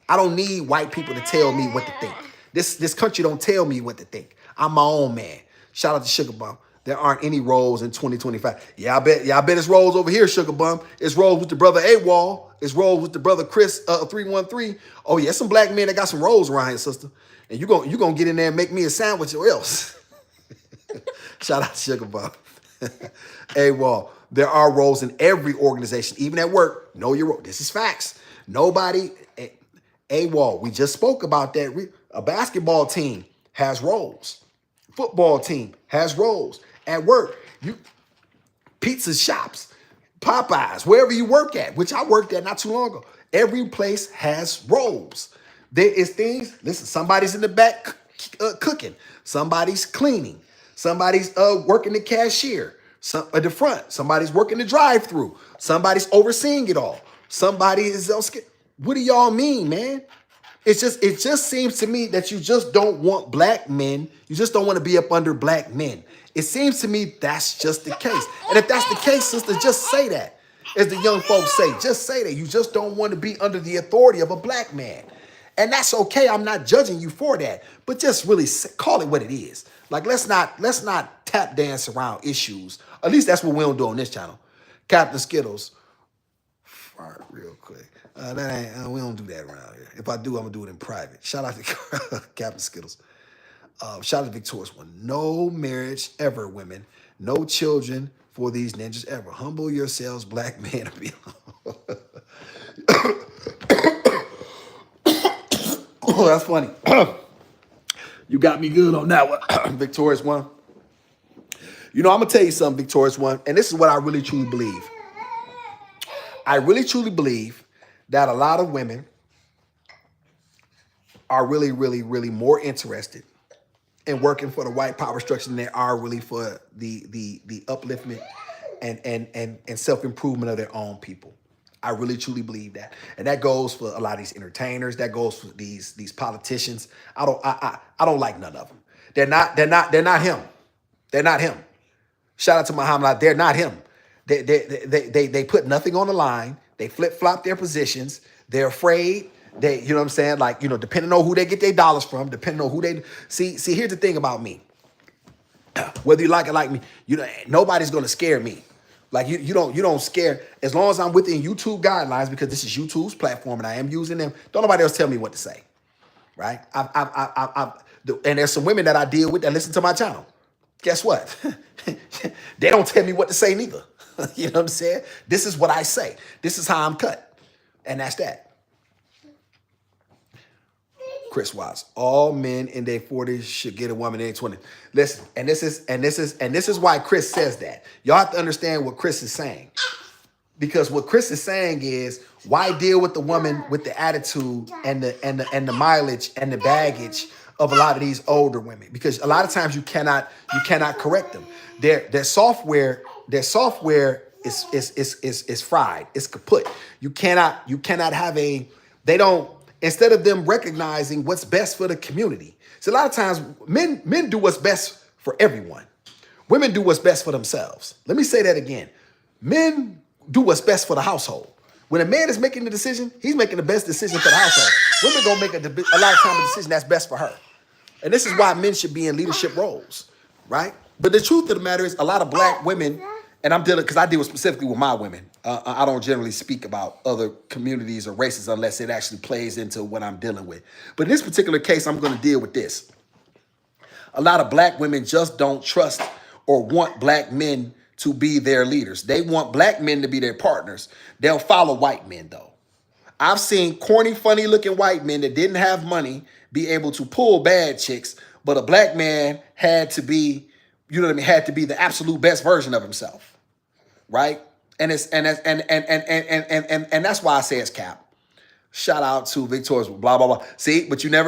I don't need white people to tell me what to think. This country don't tell me what to think. I'm my own man. Shout out to Sugar Bum. There aren't any roles in 2025. I bet it's roles over here, Sugar Bum. It's roles with the brother AWOL. It's roles with the brother Chris 313. Oh yeah, some black men that got some roles around here, sister. And you gonna get in there and make me a sandwich or else. Shout out to Sugar Bum. AWOL. There are roles in every organization, even at work. Know your role. This is facts. Nobody. AWOL. We just spoke about that. A basketball team has roles. Football team has roles. At work, pizza shops, Popeyes, wherever you work at, which I worked at not too long ago. Every place has roles. There is things. Listen, somebody's in the back cooking. Somebody's cleaning. Somebody's working the cashier. At the front, somebody's working the drive-through. Somebody's overseeing it all. Somebody is else. What do y'all mean, man? It just seems to me that you just don't want black men. You just don't want to be up under black men. It seems to me that's just the case. And if that's the case, sister, just say that. As the young folks say, just say that. You just don't want to be under the authority of a black man. And that's okay. I'm not judging you for that. But just really call it what it is. Like, let's not tap dance around issues. At least that's what we don't do on this channel. Captain Skittles. Fart real quick. We don't do that around here. If I do, I'm going to do it in private. Shout out to Captain Skittles. Shout out to Victorious One. No marriage ever, women. No children for these ninjas ever. Humble yourselves, black men. Oh, that's funny. You got me good on that one, Victorious One. I'm going to tell you something, Victorious One, and this is what I really truly believe. I really truly believe that a lot of women are really, really, really more interested and working for the white power structure than they are really for the upliftment and self-improvement of their own people. I really truly believe that. And that goes for a lot of these entertainers, that goes for these politicians. I don't like none of them. They're not him. They're not him. Shout out to Muhammad Ali. They're not him. They put nothing on the line. They flip-flop their positions. They're afraid. They, you know what I'm saying? Like, you know, depending on who they get their dollars from, depending on who they see, here's the thing about me. Whether you like it like me, you know, nobody's gonna scare me. Like you don't scare as long as I'm within YouTube guidelines, because this is YouTube's platform and I am using them. Don't nobody else tell me what to say, right? And there's some women that I deal with that listen to my channel. Guess what? They don't tell me what to say neither. You know what I'm saying? This is what I say. This is how I'm cut, and that's that. Chris Watts. All men in their 40s should get a woman in their 20s. Listen, and this is why Chris says that. Y'all have to understand what Chris is saying. Because what Chris is saying is, why deal with the woman with the attitude and the mileage and the baggage of a lot of these older women? Because a lot of times you cannot correct them. Their software is fried. It's kaput. You cannot have they don't. Instead of them recognizing what's best for the community. So a lot of times men do what's best for everyone. Women do what's best for themselves. Let me say that again. Men do what's best for the household. When a man is making the decision, he's making the best decision for the household. Women gonna make a lot of time a decision that's best for her. And this is why men should be in leadership roles, right? But the truth of the matter is, a lot of black women, and I'm dealing, because I deal specifically with my women. I don't generally speak about other communities or races unless it actually plays into what I'm dealing with. But in this particular case, I'm going to deal with this. A lot of black women just don't trust or want black men to be their leaders. They want black men to be their partners. They'll follow white men, though. I've seen corny, funny-looking white men that didn't have money be able to pull bad chicks, but a black man had to be, you know what I mean, had to be the absolute best version of himself, right? And that's why I say it's cap. Shout out to Victoria's, blah blah blah. See, but you know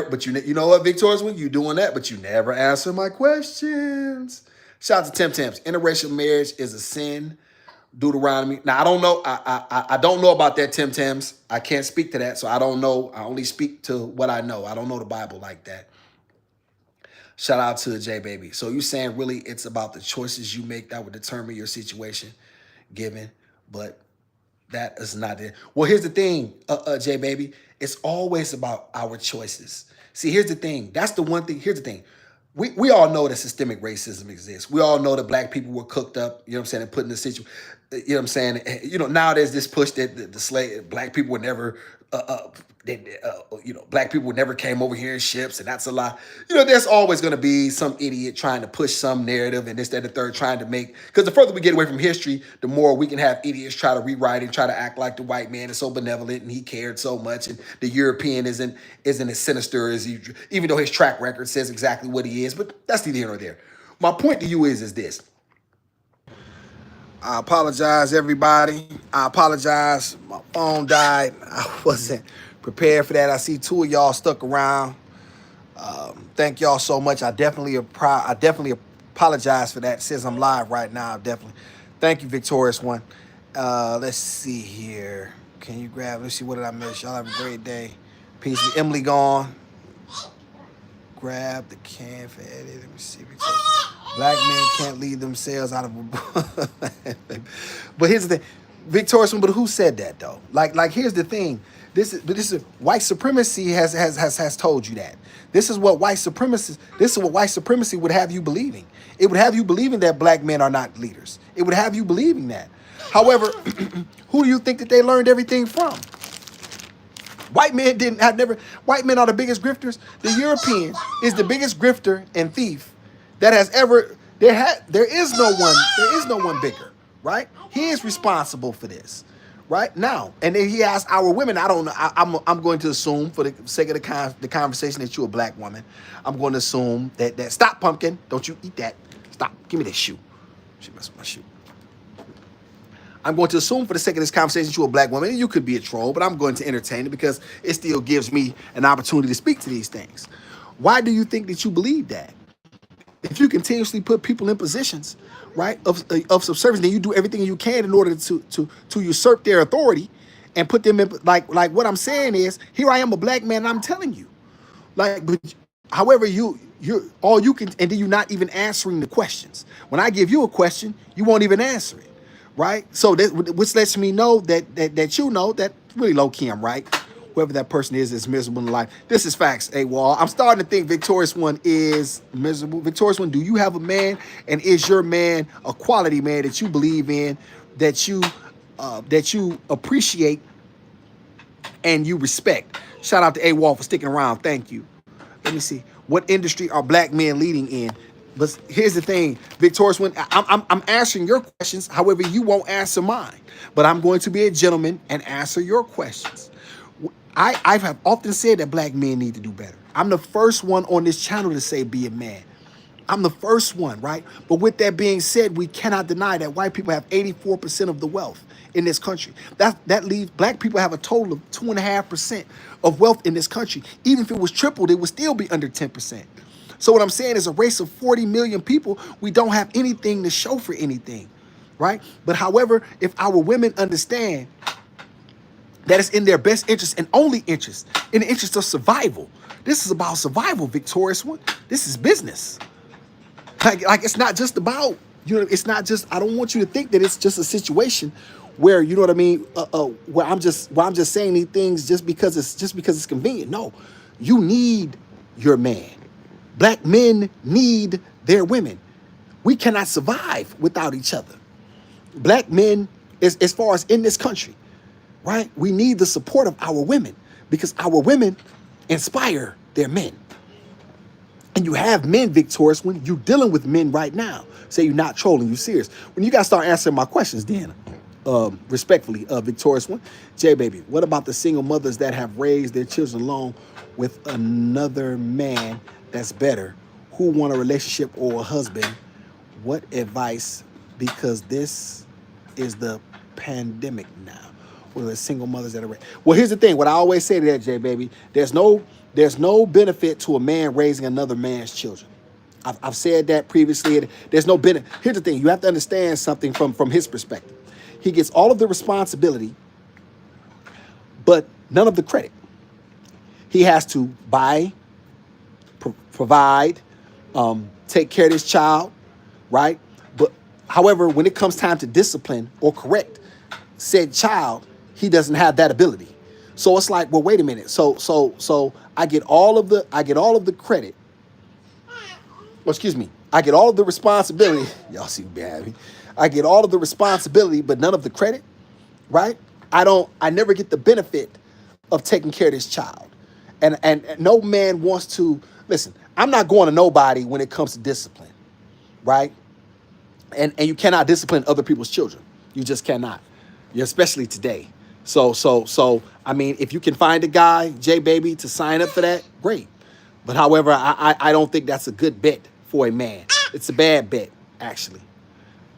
what, Victoria's, when you doing that, but you never answer my questions. Shout out to Tim Tams. Interracial marriage is a sin. Deuteronomy. Now I don't know. I don't know about that, Tim Tams. I can't speak to that, so I don't know. I only speak to what I know. I don't know the Bible like that. Shout out to J Baby. So you saying really it's about the choices you make that would determine your situation given, but that is not it. Well, here's the thing, J Baby. It's always about our choices. See, here's the thing. That's the one thing. Here's the thing. We all know that systemic racism exists. We all know that black people were cooked up, you know what I'm saying, and put in this situation. You know what I'm saying? You know, now there's this push that the slave, black people would never, black people never came over here in ships, and that's a lie. You know, there's always going to be some idiot trying to push some narrative and this, that, and the third, trying to make, because the further we get away from history, the more we can have idiots try to rewrite and try to act like the white man is so benevolent and he cared so much, and the European isn't as sinister as he, even though his track record says exactly what he is. But that's neither here nor there. My point to you is this. I apologize, everybody. I apologize. My phone died. I wasn't prepared for that. I see two of y'all stuck around. Thank y'all so much. I definitely apologize for that. It says I'm live right now. Definitely. Thank you, Victorious One. Let's see here. Can you grab? Let's see. What did I miss? Y'all have a great day. Peace. Emily gone. Grab the can for edit. Let me see. Black men can't lead themselves out of a... But here's the thing. Victorious One, but who said that though? Like here's the thing. This is white supremacy has told you that. This is what white supremacy would have you believing. It would have you believing that black men are not leaders. It would have you believing that. However, who do you think that they learned everything from? White men white men are the biggest grifters. The European is the biggest grifter and thief that has ever, there is no one bigger, right? He is responsible for this, right? Now, and then he asked our women, I don't know, I'm going to assume for the sake of the conversation that you're a black woman, I'm going to assume that stop, pumpkin, don't you eat that. Stop, give me that shoe. She messed with my shoe. I'm going to assume for the sake of this conversation you're a black woman, and you could be a troll, but I'm going to entertain it because it still gives me an opportunity to speak to these things. Why do you think that you believe that? If you continuously put people in positions, right, of subservience, then you do everything you can in order to usurp their authority and put them in, like what I'm saying is, here I am, a black man, and I'm telling you, like, but however you're all you can, and then you're not even answering the questions. When I give you a question, you won't even answer it, right? So that, which lets me know that you know that really low key I'm right. Whoever that person is miserable in life. This is facts, A Wall. I'm starting to think Victorious One is miserable. Victorious One, do you have a man, and is your man a quality man that you believe in, that you appreciate and you respect? Shout out to A Wall for sticking around. Thank you. Let me see. What industry are black men leading in? But here's the thing, Victorious One, I'm answering your questions. However, you won't answer mine. But I'm going to be a gentleman and answer your questions. I have often said that black men need to do better. I'm the first one on this channel to say be a man. I'm the first one, right? But with that being said, we cannot deny that white people have 84% of the wealth in this country. That leaves black people have a total of 2.5% of wealth in this country. Even if it was tripled, it would still be under 10%. So what I'm saying is, a race of 40 million people, we don't have anything to show for anything, right? But however, if our women understand that it's in their best interest and only interest, in the interest of survival. This is about survival, Victorious One. This is business. Like it's not just about, it's not just, I don't want you to think that it's just a situation where, you know what I mean, where I'm just saying these things just because it's convenient. No, you need your man. Black men need their women. We cannot survive without each other. Black men, as far as in this country, right? We need the support of our women because our women inspire their men. And you have men, Victorious, when you're dealing with men right now. Say you're not trolling, you serious. When you got to start answering my questions, then, respectfully, Victorious One. J Baby, what about the single mothers that have raised their children alone with another man that's better, who want a relationship or a husband? What advice? Because this is the pandemic now. Well, the single mothers that are raised. Well, here's the thing. What I always say to that, J Baby, there's no benefit to a man raising another man's children. I've said that previously. There's no benefit. Here's the thing. You have to understand something from his perspective. He gets all of the responsibility, but none of the credit. He has to buy, provide, take care of this child, right? But however, when it comes time to discipline or correct said child, he doesn't have that ability. So it's like, well, wait a minute. So I get all of the credit. Well, excuse me. I get all of the responsibility. Y'all see me having. I get all of the responsibility, but none of the credit, right? I never get the benefit of taking care of this child. And no man wants to, listen, I'm not going to nobody when it comes to discipline, right? And you cannot discipline other people's children. You just cannot. Especially today. So I mean, if you can find a guy, J Baby, to sign up for that, great. But however, I don't think that's a good bet for a man. It's a bad bet, actually.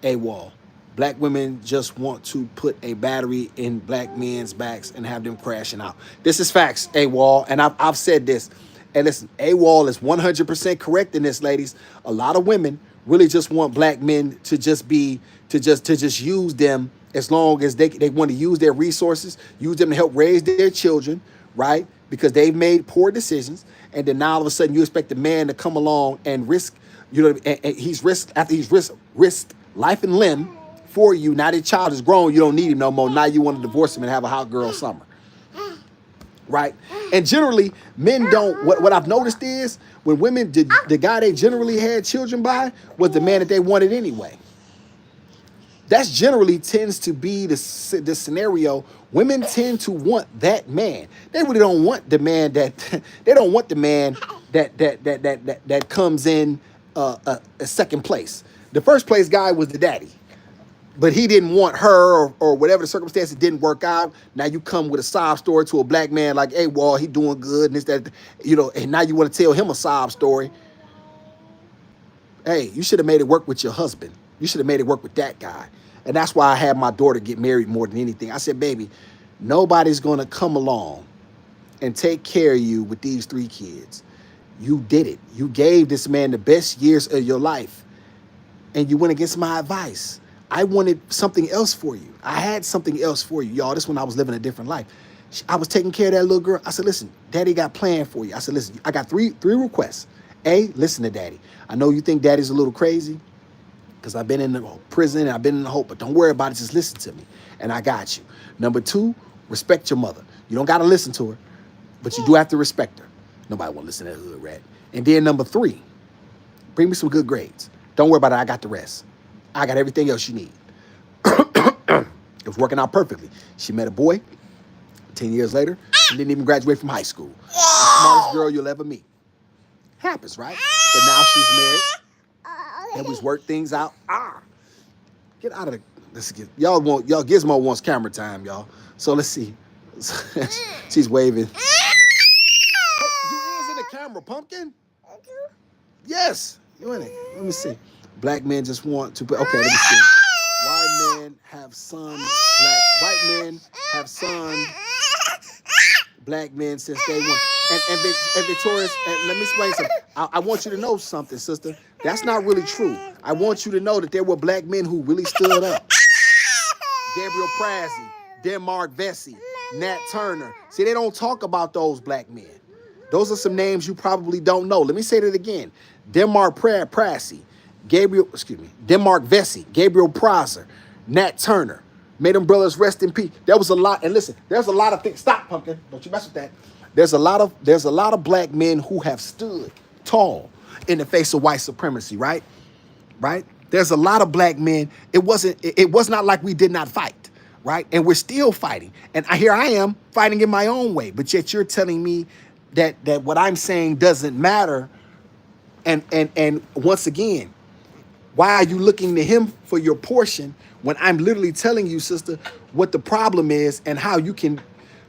A Wall. Black women just want to put a battery in black men's backs and have them crashing out. This is facts, A Wall, and I've said this. And listen, A Wall is 100% correct in this, ladies. A lot of women really just want black men to just use them. As long as they want to use their resources, use them to help raise their children, right? Because they've made poor decisions. And then now all of a sudden you expect the man to come along and risk, and he's risked life and limb for you. Now that child is grown, you don't need him no more. Now you want to divorce him and have a hot girl summer, right? And generally, men don't, what I've noticed is when women, the guy they generally had children by was the man that they wanted anyway. That's generally tends to be the scenario. Women tend to want that man. They really don't want the man that they don't want the man that comes in a second place. The first place guy was the daddy, but he didn't want her or whatever the circumstances didn't work out. Now you come with a sob story to a black man like, hey, Wall, he doing good and this, that, and now you want to tell him a sob story. Hey, you should have made it work with your husband. You should have made it work with that guy. And that's why I had my daughter get married more than anything. I said, baby, nobody's going to come along and take care of you with these 3 kids. You did it. You gave this man the best years of your life, and you went against my advice. I wanted something else for you. I had something else for you, y'all. This when I was living a different life. I was taking care of that little girl. I said, listen, daddy got planned for you. I said, listen, I got three requests. A, listen to daddy. I know you think daddy's a little crazy because I've been in the prison and I've been in the hole, but don't worry about it. Just listen to me, and I got you. Number two, respect your mother. You don't got to listen to her, but you do have to respect her. Nobody want to listen to that hood rat. And then number three, bring me some good grades. Don't worry about it. I got the rest. I got everything else you need. It was working out perfectly. She met a boy. 10 years later, she didn't even graduate from high school. The smartest girl you'll ever meet. Happens, right? But now she's married. And we work things out. Get out of the... Let's get... Y'all Gizmo wants camera time, y'all. So let's see. She's waving. Hey, you is in the camera, pumpkin? Yes. You in it. Let me see. Black men just want to put... Okay, let me see. White men have sons. White men have sons. Black men since day one. And Victorious, and let me explain something. I want you to know something, sister. That's not really true. I want you to know that there were black men who really stood up. Gabriel Prasey, Denmark Vesey, Nat Turner. See, they don't talk about those black men. Those are some names you probably don't know. Let me say that again. Denmark Prasey, Denmark Vesey, Gabriel Prosser, Nat Turner. May them brothers rest in peace. There was a lot, and listen, there's a lot of things. Stop, pumpkin. Don't you mess with that. There's a lot of black men who have stood tall in the face of white supremacy, right? Right? There's a lot of black men. It was not like we did not fight, right? And we're still fighting. And here I am fighting in my own way. But yet you're telling me that what I'm saying doesn't matter. And once again, why are you looking to him for your portion when I'm literally telling you, sister, what the problem is and how you can,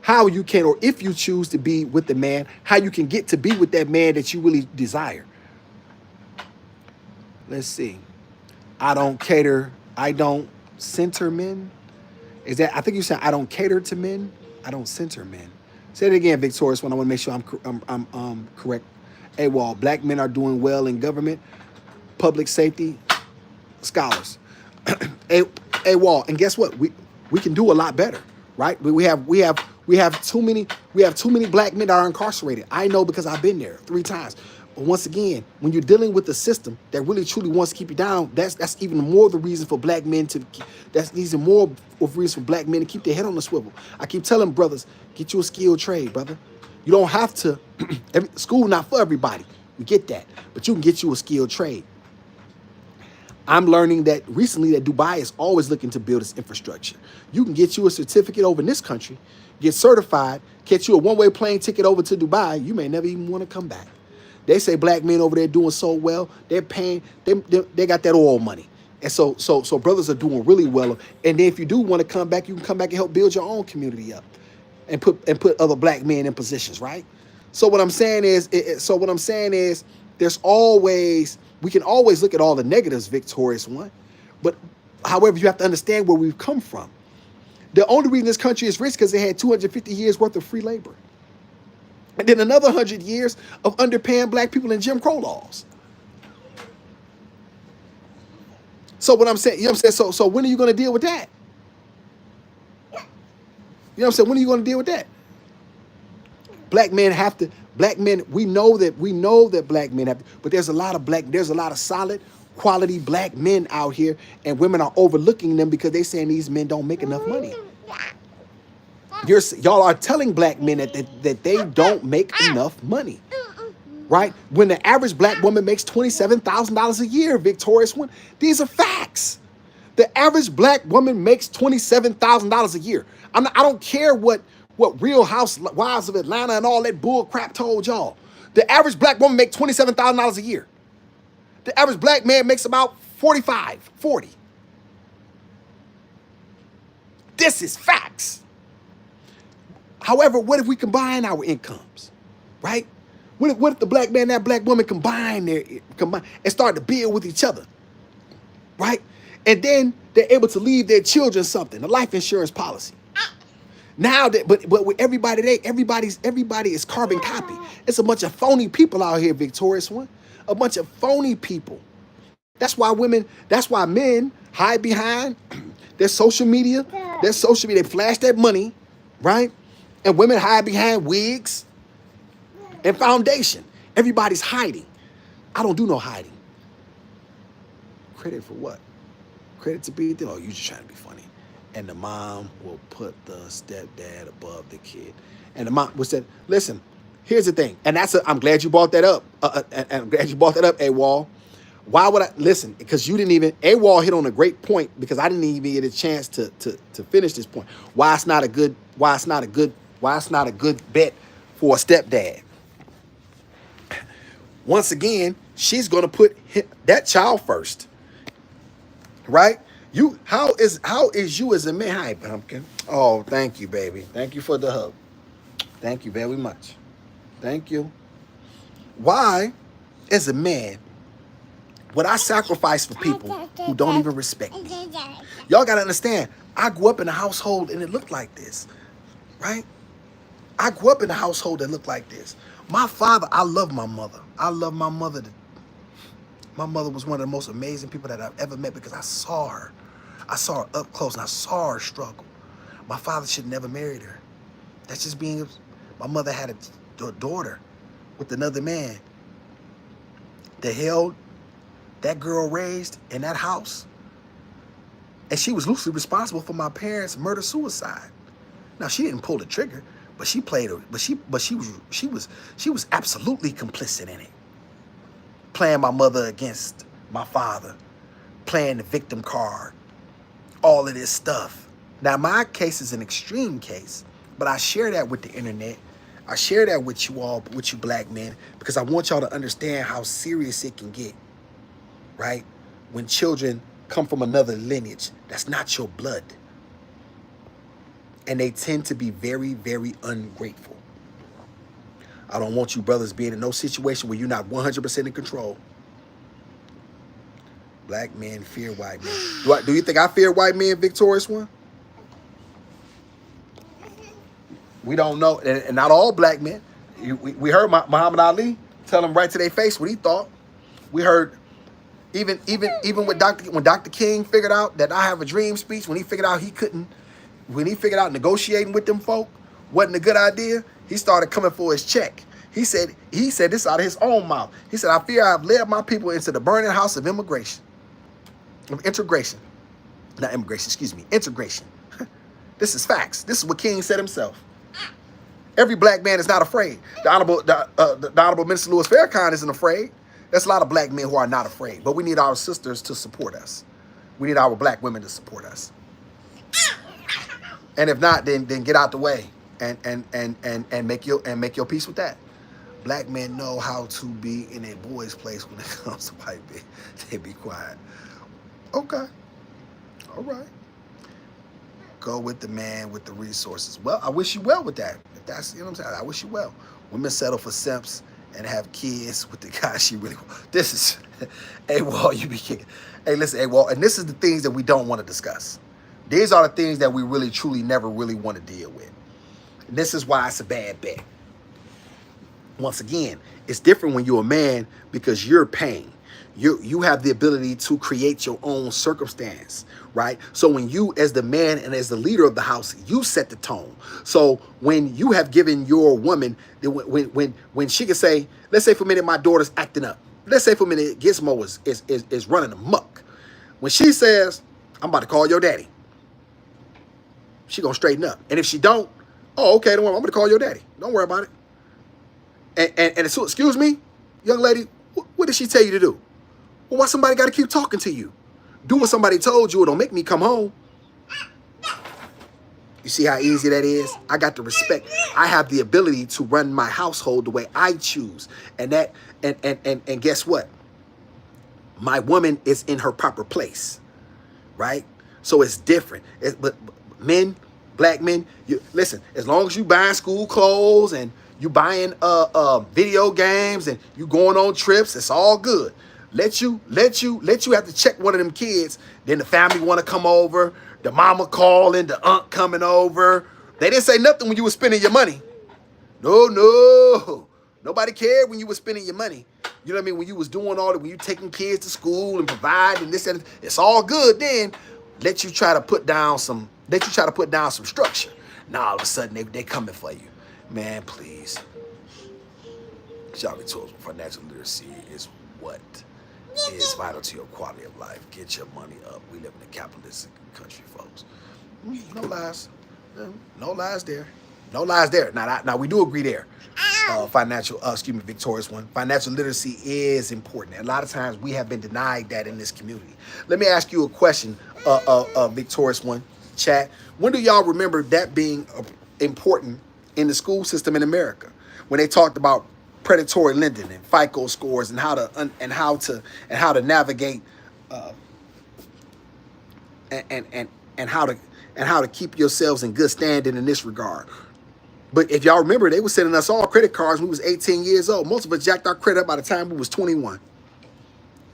or if you choose to be with the man, how you can get to be with that man that you really desire. Let's see. I don't center men. Is that, I think you said I don't cater to men. I don't center men. Say it again, Victorious, when I want to make sure I'm correct. Wall, black men are doing well in government, public safety, scholars. Wall, and guess what? We can do a lot better, right? We have too many black men that are incarcerated. I know because I've been there 3 times. But once again, when you're dealing with the system that really truly wants to keep you down, that's even more the reason for black men to keep their head on the swivel. I keep telling brothers, get you a skilled trade, brother. You don't have to. School not for everybody. We get that, but you can get you a skilled trade. I'm learning that recently that Dubai is always looking to build its infrastructure. You can get you a certificate over in this country, get certified, get you a one-way plane ticket over to Dubai. You may never even want to come back. They say black men over there doing so well. They're paying. They got that oil money, and so brothers are doing really well. And then if you do want to come back, you can come back and help build your own community up, and put other black men in positions, right? So what I'm saying is, we can always look at all the negatives, Victorious one, but however, you have to understand where we've come from. The only reason this country is rich because they had 250 years worth of free labor. And then another 100 years of underpaying black people in Jim Crow laws. So what I'm saying, you know what I'm saying? So when are you going to deal with that? You know what I'm saying? When are you going to deal with that? Black men, we know that black men have to, but there's a lot of solid quality black men out here, and women are overlooking them because they saying these men don't make enough money. Y'all are telling black men that they don't make enough money, right? When the average black woman makes $27,000 a year, Victorious one, these are facts. The average black woman makes $27,000 a year. I don't care what Real Housewives of Atlanta and all that bull crap told y'all. The average black woman makes $27,000 a year. The average black man makes about 40. This is facts. However, what if we combine our incomes, right? What if the black man and that black woman combine and start to build with each other, right? And then they're able to leave their children something, a life insurance policy. Now that, but with everybody today, everybody is carbon copy. It's a bunch of phony people out here, Victorious One. A bunch of phony people. That's why women, that's why men hide behind their social media. Their social media, they flash that money, right? And women hide behind wigs and foundation. Everybody's hiding. I don't do no hiding. Credit for what? Credit to be there. Oh, you just trying to be funny. And the mom will put the stepdad above the kid. And the mom will say, listen, here's the thing. And I'm glad you brought that up. And I'm glad you brought that up, AWOL. Why would I listen? Because you didn't even, AWOL hit on a great point because I didn't even get a chance to finish this point. Why it's not a good bet for a stepdad. Once again, she's gonna put that child first. Right? How is you as a man? Hi, Pumpkin. Oh, thank you, baby. Thank you for the hug. Thank you very much. Thank you. Why, as a man, would I sacrifice for people who don't even respect me? Y'all gotta understand, I grew up in a household and it looked like this, right? I grew up in a household that looked like this. My father, I love my mother. I love my mother. My mother was one of the most amazing people that I've ever met because I saw her. I saw her up close and I saw her struggle. My father should never married her. That's just being, my mother had a daughter with another man. The hell that girl raised in that house. And she was loosely responsible for my parents' murder-suicide. Now she didn't pull the trigger, but she played her, but she was absolutely complicit in it. Playing my mother against my father, playing the victim card, all of this stuff. Now, my case is an extreme case, but I share that with the internet. I share that with you all, with you black men, because I want y'all to understand how serious it can get, right? When children come from another lineage, that's not your blood. And they tend to be very, very ungrateful. I don't want you brothers being in no situation where you're not 100% in control. Black men fear white men. Do you think I fear white men, Victorious One? We don't know. And not all black men. We heard Muhammad Ali tell them right to their face what he thought. We heard even with when Dr. King figured out that I have a dream speech, when he figured out negotiating with them folk wasn't a good idea, he started coming for his check. He said this out of his own mouth. He said, I fear I have led my people into the burning house of integration. Not immigration, excuse me, integration. This is facts. This is what King said himself. Every black man is not afraid. The Honorable Minister Louis Farrakhan isn't afraid. There's a lot of black men who are not afraid, but we need our sisters to support us. We need our black women to support us. And if not, then get out the way and make your peace with that. Black men know how to be in a boy's place when it comes to white men. They be quiet. Okay. All right. Go with the man with the resources. Well, I wish you well with that. If that's, you know what I'm saying? I wish you well. Women settle for simps and have kids with the guy she really wants. This is, AWOL, you be kicking. Hey, listen, AWOL, and this is the things that we don't want to discuss. These are the things that we really, truly never really want to deal with. And this is why it's a bad bet. Once again, it's different when you're a man because you're paying. You have the ability to create your own circumstance, right? So when you, as the man and as the leader of the house, you set the tone. So when you have given your woman, when she can say, let's say for a minute my daughter's acting up. Let's say for a minute Gizmo is running amok. When she says, I'm about to call your daddy, she gonna straighten up. And if she don't, oh, okay, don't worry, I'm gonna call your daddy. Don't worry about it. And so, excuse me, young lady, what did she tell you to do? Well, why somebody got to keep talking to you? Do what somebody told you. It don't make me come home. You see how easy that is? I got the respect. I have the ability to run my household the way I choose. And guess what? My woman is in her proper place, right? So it's different. But men, black men, listen, as long as you buying school clothes and you buying video games and you going on trips, it's all good. Let you have to check one of them kids. Then the family want to come over. The mama calling, the aunt coming over, They didn't say nothing when you were spending your money. No. Nobody cared when you were spending your money. You know what I mean? When you was doing all that, when you taking kids to school and providing this and it's all good then. Let you try to put down some structure. Now all of a sudden they coming for you. Man, please. Shall be told financial literacy is what is vital to your quality of life. Get your money up. We live in a capitalistic country, folks. No lies. No lies there. No lies there. Now we do agree there. Victorious one. Financial literacy is important. And a lot of times we have been denied that in this community. Let me ask you a question, Victorious one, chat. When do y'all remember that being important in the school system in America? When they talked about predatory lending and FICO scores and how to navigate and how to keep yourselves in good standing in this regard. But if y'all remember, they were sending us all credit cards when we was 18 years old. Most of us jacked our credit up by the time we was 21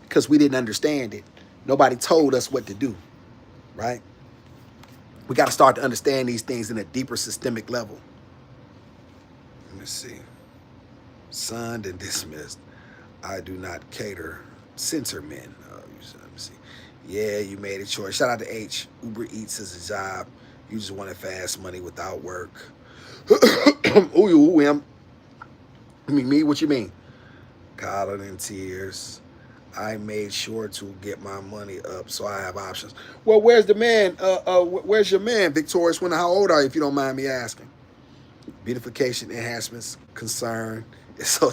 because we didn't understand it. Nobody told us what to do, right? We got to start to understand these things in a deeper systemic level. Let me see. Sunned and dismissed. I do not censor men. Let me see. Yeah, you made a choice. Shout out to H. Uber Eats is a job. You just wanted fast money without work. Me, what you mean? Coddled in tears. I made sure to get my money up so I have options. Well, where's the man? Where's your man, Victorious? How old are you, if you don't mind me asking? Beautification enhancements concern. It's so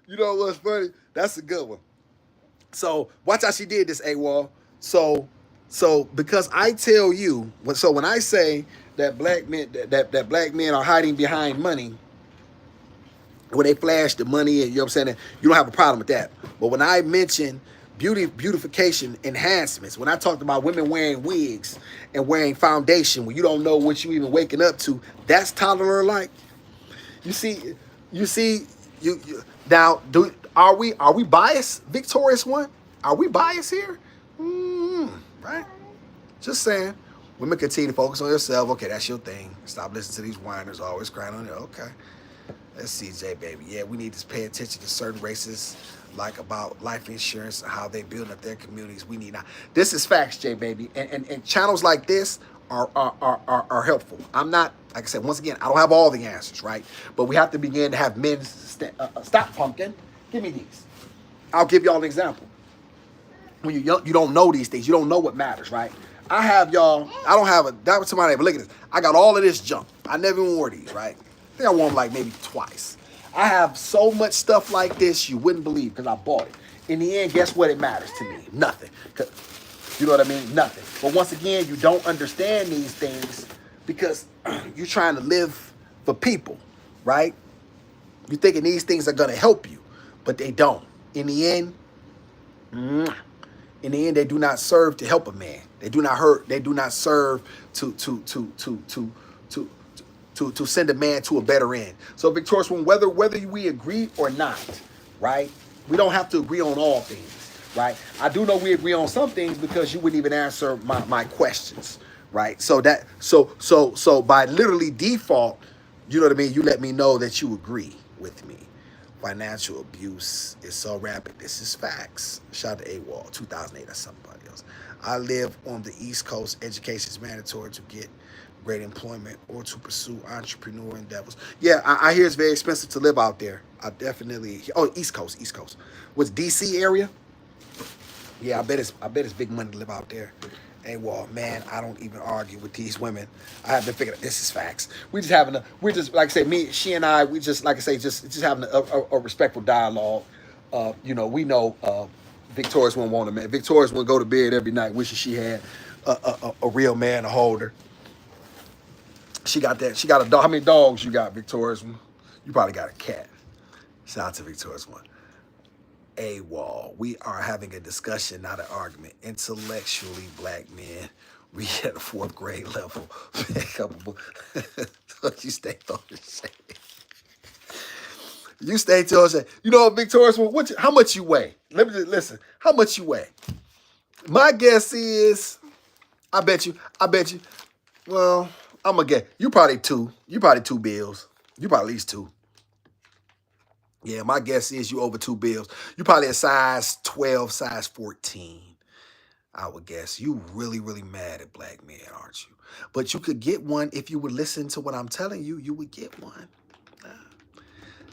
You know what's funny? That's a good one. So watch how she did this, AWOL. So because I tell you, when I say that black men are hiding behind money, when they flash the money, and you know what I'm saying, you don't have a problem with that. But when I mention beautification enhancements, when I talked about women wearing wigs and wearing foundation, when you don't know what you even waking up to, that's tolerant like. You see, now. Are we biased, Victorious one? Are we biased here? Right? Just saying. Women continue to focus on yourself. Okay, that's your thing. Stop listening to these whiners always crying on you. Okay. Let's see, J baby. Yeah, we need to pay attention to certain races, like about life insurance and how they build up their communities. We need now. This is facts, J baby. And channels like this are helpful. I'm not, like I said, once again, I don't have all the answers, right? But we have to begin to have men stop pumpkin. Give me these. I'll give y'all an example. When you don't know these things, you don't know what matters, right? I have y'all. I don't have that was somebody. But look at this. I got all of this junk. I never even wore these, right? I think I wore them like maybe twice. I have so much stuff like this you wouldn't believe because I bought it. In the end, guess what? It matters to me. Nothing. You know what I mean? Nothing. But once again, you don't understand these things because you're trying to live for people, right? You're thinking these things are gonna help you, but they don't. In the end, they do not serve to help a man. They do not hurt. They do not serve to send a man to a better end. So, Victorious one, whether we agree or not, right? We don't have to agree on all things, right? I do know we agree on some things because you wouldn't even answer my questions, right? So by literally default, you know what I mean? You let me know that you agree with me. Financial abuse is so rampant. This is facts. Shout out to AWOL, 2008 or somebody else. I live on the East Coast. Education is mandatory to get great employment or to pursue entrepreneur endeavors. Yeah, I hear it's very expensive to live out there. I definitely. Oh, East Coast. What's DC area? Yeah, I bet it's big money to live out there. AWOL, man, I don't even argue with these women. I have been figuring this is facts. We're just like I say, she and I, we just like I say, just having a respectful dialogue. We know Victorious one want a man. Victorious one go to bed every night wishing she had a real man to hold her. She got that. She got a dog. How many dogs you got, Victorious one? You probably got a cat. Shout out to Victorious one. AWOL. We are having a discussion, not an argument. Intellectually, black men read at the 4th grade level. You stay on the same. You stay to us. You know, Victorious one. How much you weigh? Let me just listen. How much you weigh? My guess is I bet you. I bet you. Well, I'm gonna get you probably two. You probably 2 bills. You probably at least two. Yeah, my guess is you over 2 bills. You probably a size 12, size 14. I would guess. You really, really mad at black men, aren't you? But you could get one if you would listen to what I'm telling you. You would get one.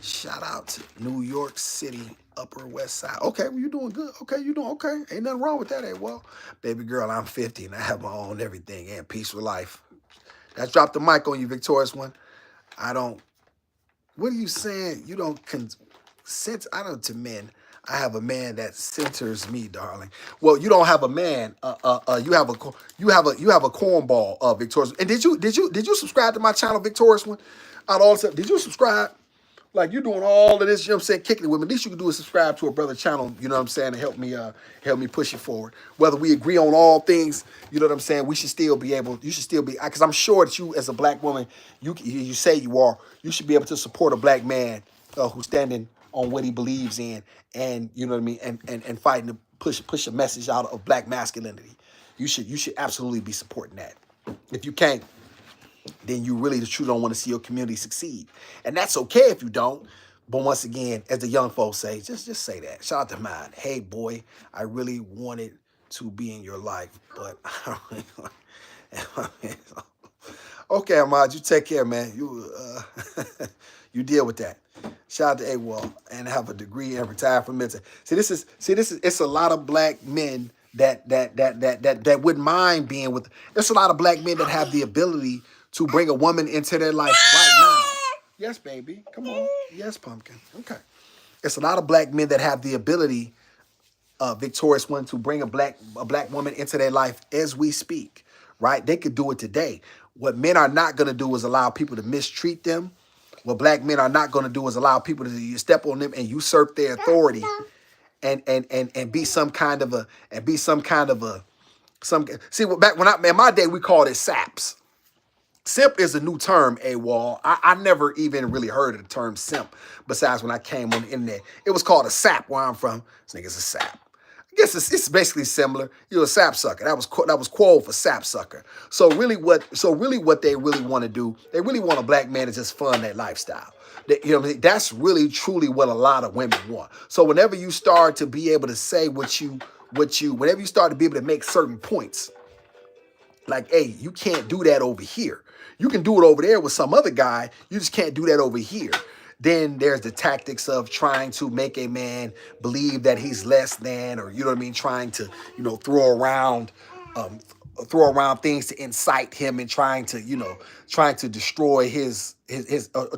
Shout out to New York City, Upper West Side. Okay, well, you doing good. Okay, you doing okay. Ain't nothing wrong with that. Hey, well, baby girl, I'm 50 and I have my own everything and peaceful life. That's dropped the mic on you, victorious one. I don't. What are you saying? You don't consent. I don't to men. I have a man that centers me, darling. Well, you don't have a man. You have a cornball, victorious. And did you subscribe to my channel, victorious one? Out all stuff. Did you subscribe? Like you're doing all of this, you know what I'm saying, kicking it with me. At least you can do is subscribe to a brother channel, you know what I'm saying, to help me push it forward. Whether we agree on all things, you know what I'm saying, we should still be able, you should still be, because I'm sure that you as a black woman, you say you are, you should be able to support a black man who's standing on what he believes in, and you know what I mean, and fighting to push a message out of black masculinity. You should absolutely be supporting that. If you can't, then you really truly don't want to see your community succeed. And that's okay if you don't. But once again, as the young folks say, just say that. Shout out to mine. Hey, boy, I really wanted to be in your life, but okay, Ahmad, you take care, man. You deal with that. Shout out to AWOL and have a degree and retire from military. It's a lot of black men that wouldn't mind being with. There's a lot of black men that have the ability to bring a woman into their life right now. Yes, baby. Come on. Yes, pumpkin. Okay. It's a lot of black men that have the ability, victorious one, to bring a black woman into their life as we speak. Right? They could do it today. What men are not going to do is allow people to mistreat them. What black men are not going to do is allow people to step on them and usurp their authority and be some kind of a see back when in my day we called it saps. Simp is a new term, AWOL. I never even really heard of the term simp besides when I came on the internet. It was called a sap where I'm from. This nigga's a sap. I guess it's basically similar. You're a sap sucker. That was quote for sap sucker. So really what they really want to do, they really want a black man to just fund that lifestyle. You know what I mean? That's really truly what a lot of women want. So whenever you start to be able to say whenever you start to be able to make certain points, like, hey, you can't do that over here. You can do it over there with some other guy. You just can't do that over here. Then there's the tactics of trying to make a man believe that he's less than, or you know what I mean, trying to, throw around things to incite him and trying to destroy his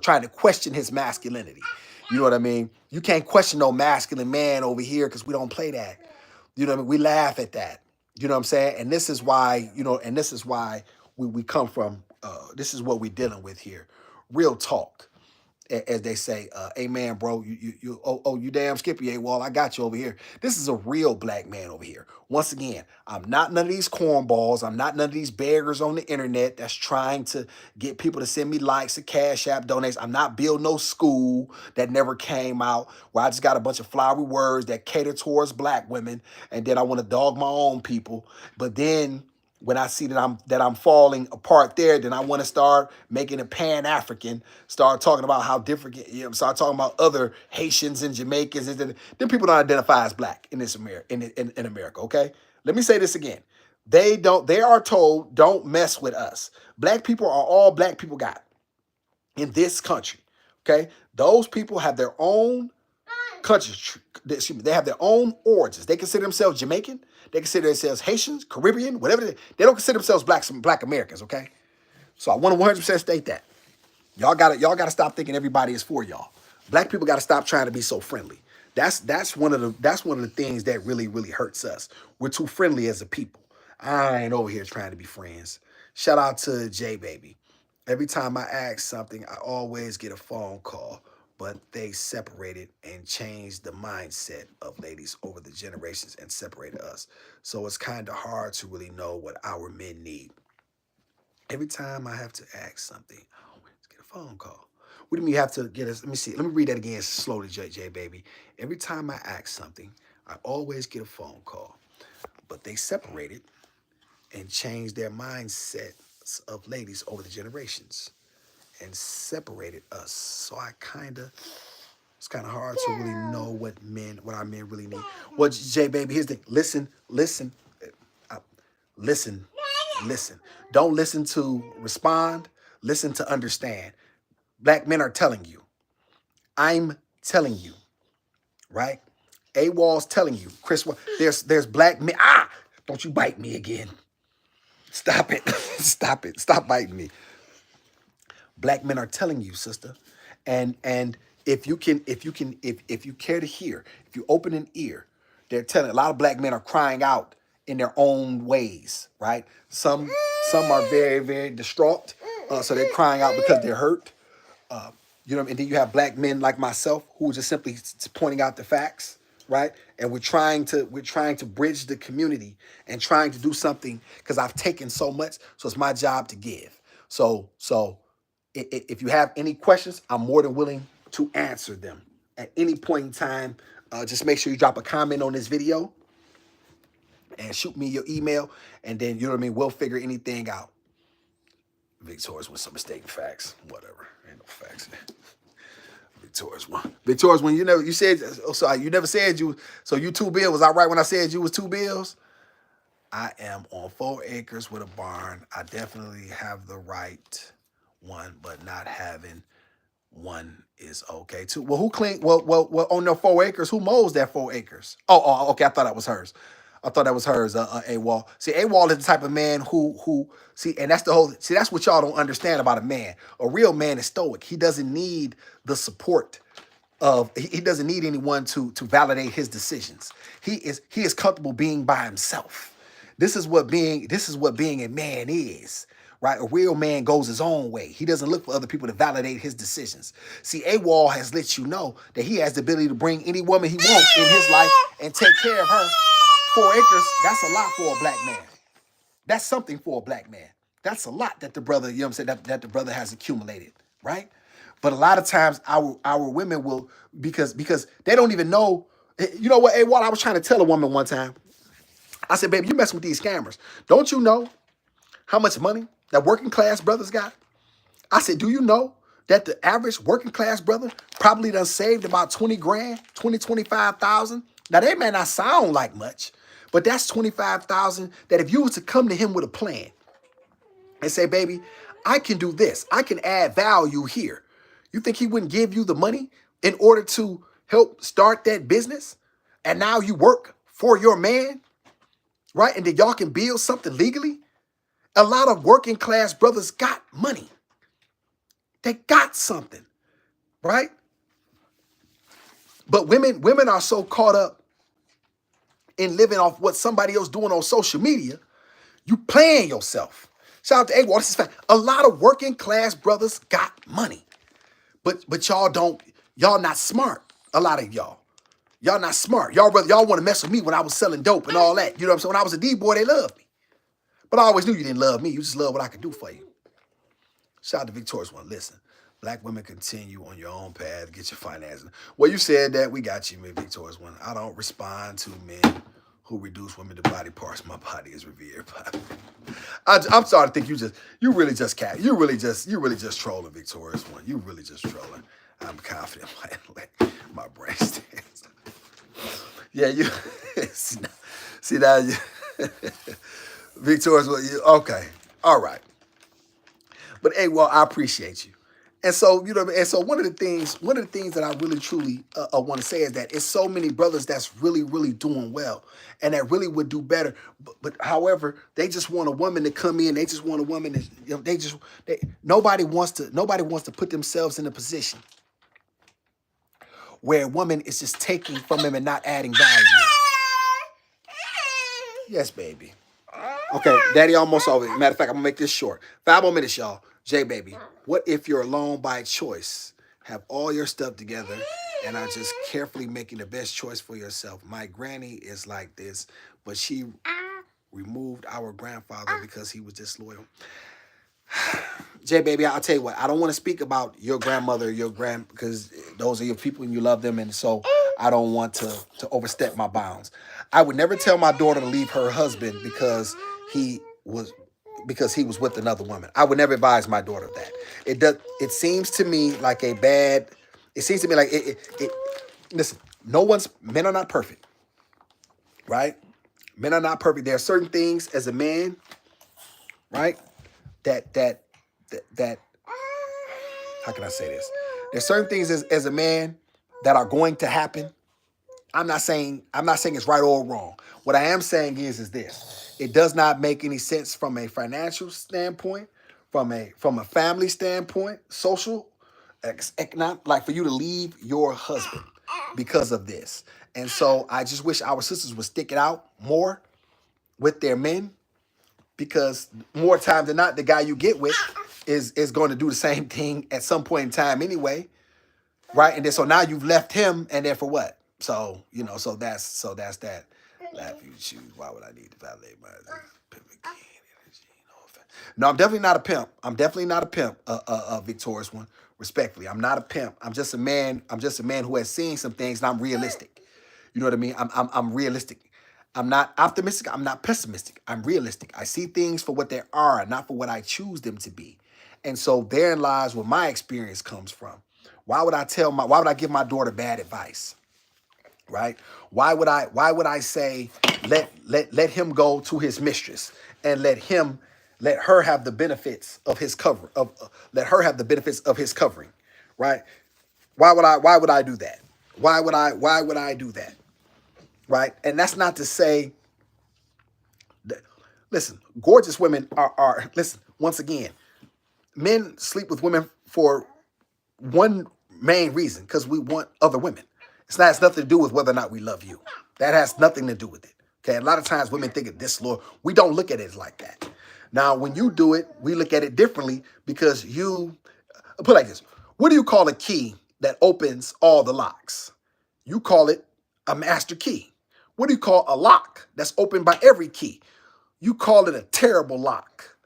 trying to question his masculinity. You know what I mean? You can't question no masculine man over here because we don't play that. You know what I mean? We laugh at that. You know what I'm saying? And this is why, we come from, this is what we're dealing with here. Real talk. As they say, amen, bro. You damn Skippy, AWOL. I got you over here. This is a real black man over here. Once again, I'm not none of these cornballs. I'm not none of these beggars on the internet that's trying to get people to send me likes or Cash App donations. I'm not building no school that never came out where I just got a bunch of flowery words that cater towards black women, and then I want to dog my own people. But then when I see that I'm falling apart there, then I want to start making it Pan-African, start talking about how different, start talking about other Haitians and Jamaicans. And then people don't identify as black in this America, in America, okay? Let me say this again. They are told, don't mess with us. Black people are all black people got in this country, okay? Those people have their own countries, they have their own origins. They consider themselves Jamaican. They consider themselves Haitians, Caribbean, whatever. They don't consider themselves black Americans. Okay, so I want to 100% state that y'all gotta stop thinking everybody is for y'all. Black people gotta stop trying to be so friendly. That's one of the things that really hurts us. We're too friendly as a people. I ain't over here trying to be friends. Shout out to J Baby. Every time I ask something, I always get a phone call, but they separated and changed the mindset of ladies over the generations and separated us. So it's kind of hard to really know what our men need. Every time I have to ask something, I always get a phone call. What do you mean you have to get us? Let me see. Let me read that again slowly, J Baby. Every time I ask something, I always get a phone call, but they separated and changed their mindsets of ladies over the generations and separated us. So it's kind of hard to really know what our men really need. Well, Jay, baby, here's the uh, listen, listen. Don't listen to respond. Listen to understand. Black men are telling you. I'm telling you, right? AWOL's telling you. Chris, there's black men. Ah, don't you bite me again. Stop it. Stop it. Stop biting me. Black men are telling you, sister. And if you care to hear, if you open an ear, they're telling a lot of black men are crying out in their own ways, right? Some are very, very distraught. So they're crying out because they're hurt. You know, and then you have black men like myself who are just simply pointing out the facts, right? And we're trying to bridge the community and trying to do something because I've taken so much, so it's my job to give. So if you have any questions, I'm more than willing to answer them at any point in time. Just make sure you drop a comment on this video and shoot me your email, and then you know what I mean. We'll figure anything out. Victorious with some mistaken facts, whatever. Ain't no facts. Victorious one. Victorious one. You said. Oh, sorry. You never said you. So you 2 bills. Was I right when I said you was 2 bills? I am on 4 acres with a barn. I definitely have the right one, but not having one is okay too. Well, who clean? Well, on the 4 acres, who mows that 4 acres? Okay. I thought that was hers. I thought that was hers. AWOL. See, AWOL is the type of man who see, and that's the whole. See, that's what y'all don't understand about a man. A real man is stoic. He doesn't need the support of. He doesn't need anyone to validate his decisions. He is comfortable being by himself. This is what being a man is. Right? A real man goes his own way. He doesn't look for other people to validate his decisions. See, AWOL has let you know that he has the ability to bring any woman he wants in his life and take care of her. 4 acres, that's a lot for a black man. That's something for a black man. That's a lot that the brother, you know what I'm saying, that the brother has accumulated, right? But a lot of times our women will, because they don't even know, you know what, AWOL, I was trying to tell a woman one time, I said, baby, you messing with these scammers. Don't you know how much money that working class brothers got? I said, do you know that the average working class brother probably done saved about 20 grand, 25,000? Now, they may not sound like much, but that's 25,000 that if you was to come to him with a plan and say, baby, I can do this. I can add value here. You think he wouldn't give you the money in order to help start that business? And now you work for your man, right? And then y'all can build something legally. A lot of working class brothers got money. They got something, right? But women are so caught up in living off what somebody else doing on social media, you playing yourself. Shout out to AWOL. This is fact. A lot of working class brothers got money, but y'all not smart. A lot of y'all not smart. Y'all want to mess with me when I was selling dope and all that. You know what I'm saying? When I was a D-boy, they loved me, but I always knew you didn't love me. You just love what I could do for you. Shout out to Victorious one. Listen, black women, continue on your own path. Get your finances. Well, you said that. We got you, man, Victorious one. I don't respond to men who reduce women to body parts. My body is revered. I'm starting to think you really just trolling, Victorious one. You really just trolling. I'm confident my brain stands. Yeah, you see now you Victorious one. Okay, all right. But hey, well, I appreciate you. And so, you know, and so one of the things that I really truly want to say is that it's so many brothers that's really, really doing well and that really would do better. But however, they just want a woman to come in. They just want a woman that, you know, nobody wants to put themselves in a position where a woman is just taking from them and not adding value. Yes, baby. Okay, daddy almost over. Matter of fact, I'm gonna make this short. 5 more minutes, y'all. J baby, what if you're alone by choice, have all your stuff together, and are just carefully making the best choice for yourself? My granny is like this, but she removed our grandfather because he was disloyal. J baby, I'll tell you what, I don't want to speak about your grandmother, because those are your people and you love them, and so I don't want to overstep my bounds. I would never tell my daughter to leave her husband because he was because he was with another woman. I would never advise my daughter of that. It does. It seems to me like a bad. It seems to me like it. Listen, men are not perfect, right? Men are not perfect. There are certain things as a man, right? That. How can I say this? There's certain things as a man that are going to happen. I'm not saying it's right or wrong. What I am saying is this. It does not make any sense from a financial standpoint, from a family standpoint, social, economic, like for you to leave your husband because of this. And so I just wish our sisters would stick it out more with their men, because more times than not, the guy you get with is going to do the same thing at some point in time anyway, right? And then so now you've left him, and then for what? So that's that. Laugh you choose. Why would I need to validate my No, I'm definitely not a pimp. I'm definitely not a pimp. A victorious one. Respectfully, I'm not a pimp. I'm just a man. I'm just a man who has seen some things, and I'm realistic. You know what I mean? I'm realistic. I'm not optimistic. I'm not pessimistic. I'm realistic. I see things for what they are, not for what I choose them to be. And so therein lies where my experience comes from. Why would I give my daughter bad advice? Right? Why would I say let him go to his mistress and let her have the benefits of his cover of let her have the benefits of his covering, right? Why would I do that? Why would I do that? Right? And that's not to say that, listen, gorgeous women are listen, once again, men sleep with women for one main reason, because we want other women. Has nothing to do with whether or not we love you. That has nothing to do with it. Okay, a lot of times women think of this, Lord. We don't look at it like that. Now, when you do it, we look at it differently, because you put it like this. What do you call a key that opens all the locks? You call it a master key. What do you call a lock that's opened by every key? You call it a terrible lock.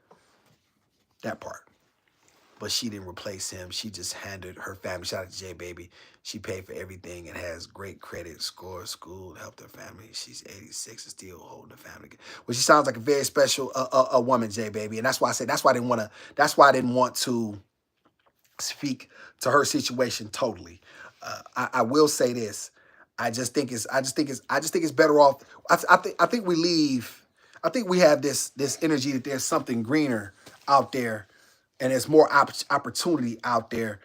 That part. But she didn't replace him. She just handled her family. Shout out to J Baby. She paid for everything and has great credit score, school, helped her family. She's 86 and still holding the family. Well, she sounds like a very special a woman, J Baby, and that's why I said that's why I didn't want to speak to her situation totally. I will say this. I just think it's better off. I think we leave. I think we have this energy that there's something greener out there, and there's more opportunity out there.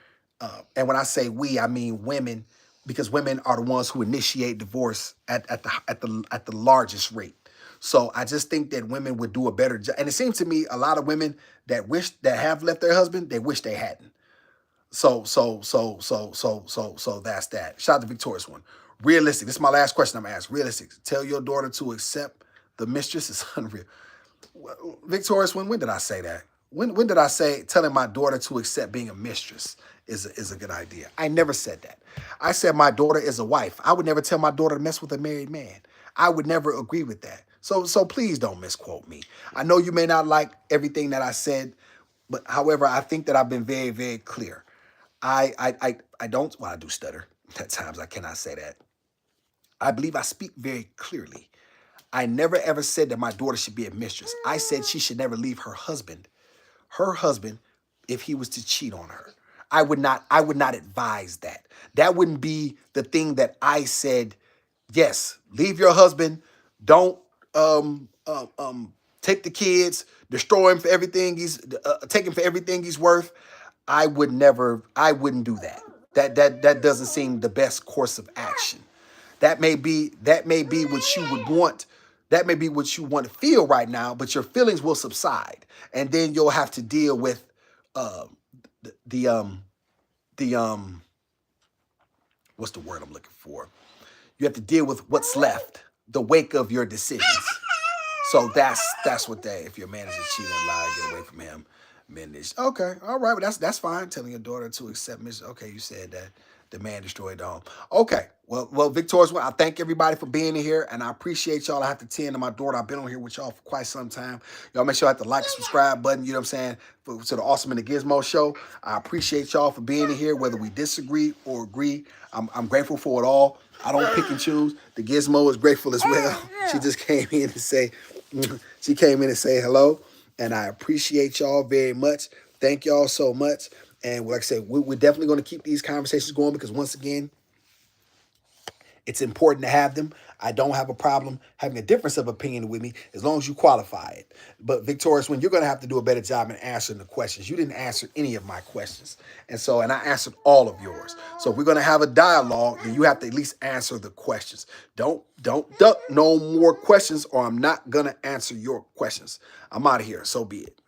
And when I say we, I mean women, because women are the ones who initiate divorce at the largest rate. So I just think that women would do a better job. And it seems to me a lot of women that have left their husband, they wish they hadn't. So that's that. Shout out to Victorious one. Realistic. This is my last question I'm gonna ask. Realistic. Tell your daughter to accept the mistress is unreal. Victorious one. When did I say that? When did I say telling my daughter to accept being a mistress is a good idea? I never said that. I said my daughter is a wife. I would never tell my daughter to mess with a married man. I would never agree with that. So please don't misquote me. I know you may not like everything that I said, but however, I think that I've been very, very clear. I don't, well, I do stutter. At times I cannot say that. I believe I speak very clearly. I never ever said that my daughter should be a mistress. I said she should never leave her husband, if he was to cheat on her. I would not advise that. That wouldn't be the thing that I said, yes, leave your husband, don't take the kids, destroy him for everything take him for everything he's worth. I wouldn't do that. That doesn't seem the best course of action. That may be what you would want. That may be what you want to feel right now, but your feelings will subside, and then you'll have to deal with uh, the what's the word I'm looking for? You have to deal with what's left, the wake of your decisions. So that's what they. If your man is a cheating lie, get away from him. Men is okay, all right, but that's fine. Telling your daughter to accept Miss. Okay, you said that the man destroyed the home. Okay, well, Victorious one. I thank everybody for being in here, and I appreciate y'all. I have to tend to my daughter. I've been on here with y'all for quite some time. Y'all make sure I hit the like and subscribe button. You know what I'm saying? To the Awesome and the Gizmo show. I appreciate y'all for being in here, whether we disagree or agree. I'm grateful for it all. I don't pick and choose. The Gizmo is grateful as well. She just came in to say, She came in and say hello, and I appreciate y'all very much. Thank y'all so much. And like I said, we're definitely going to keep these conversations going because once again, it's important to have them. I don't have a problem having a difference of opinion with me as long as you qualify it. But Victorious, when you're going to have to do a better job in answering the questions. You didn't answer any of my questions. And I answered all of yours. So if we're going to have a dialogue, then you have to at least answer the questions. Don't duck no more questions or I'm not going to answer your questions. I'm out of here. So be it.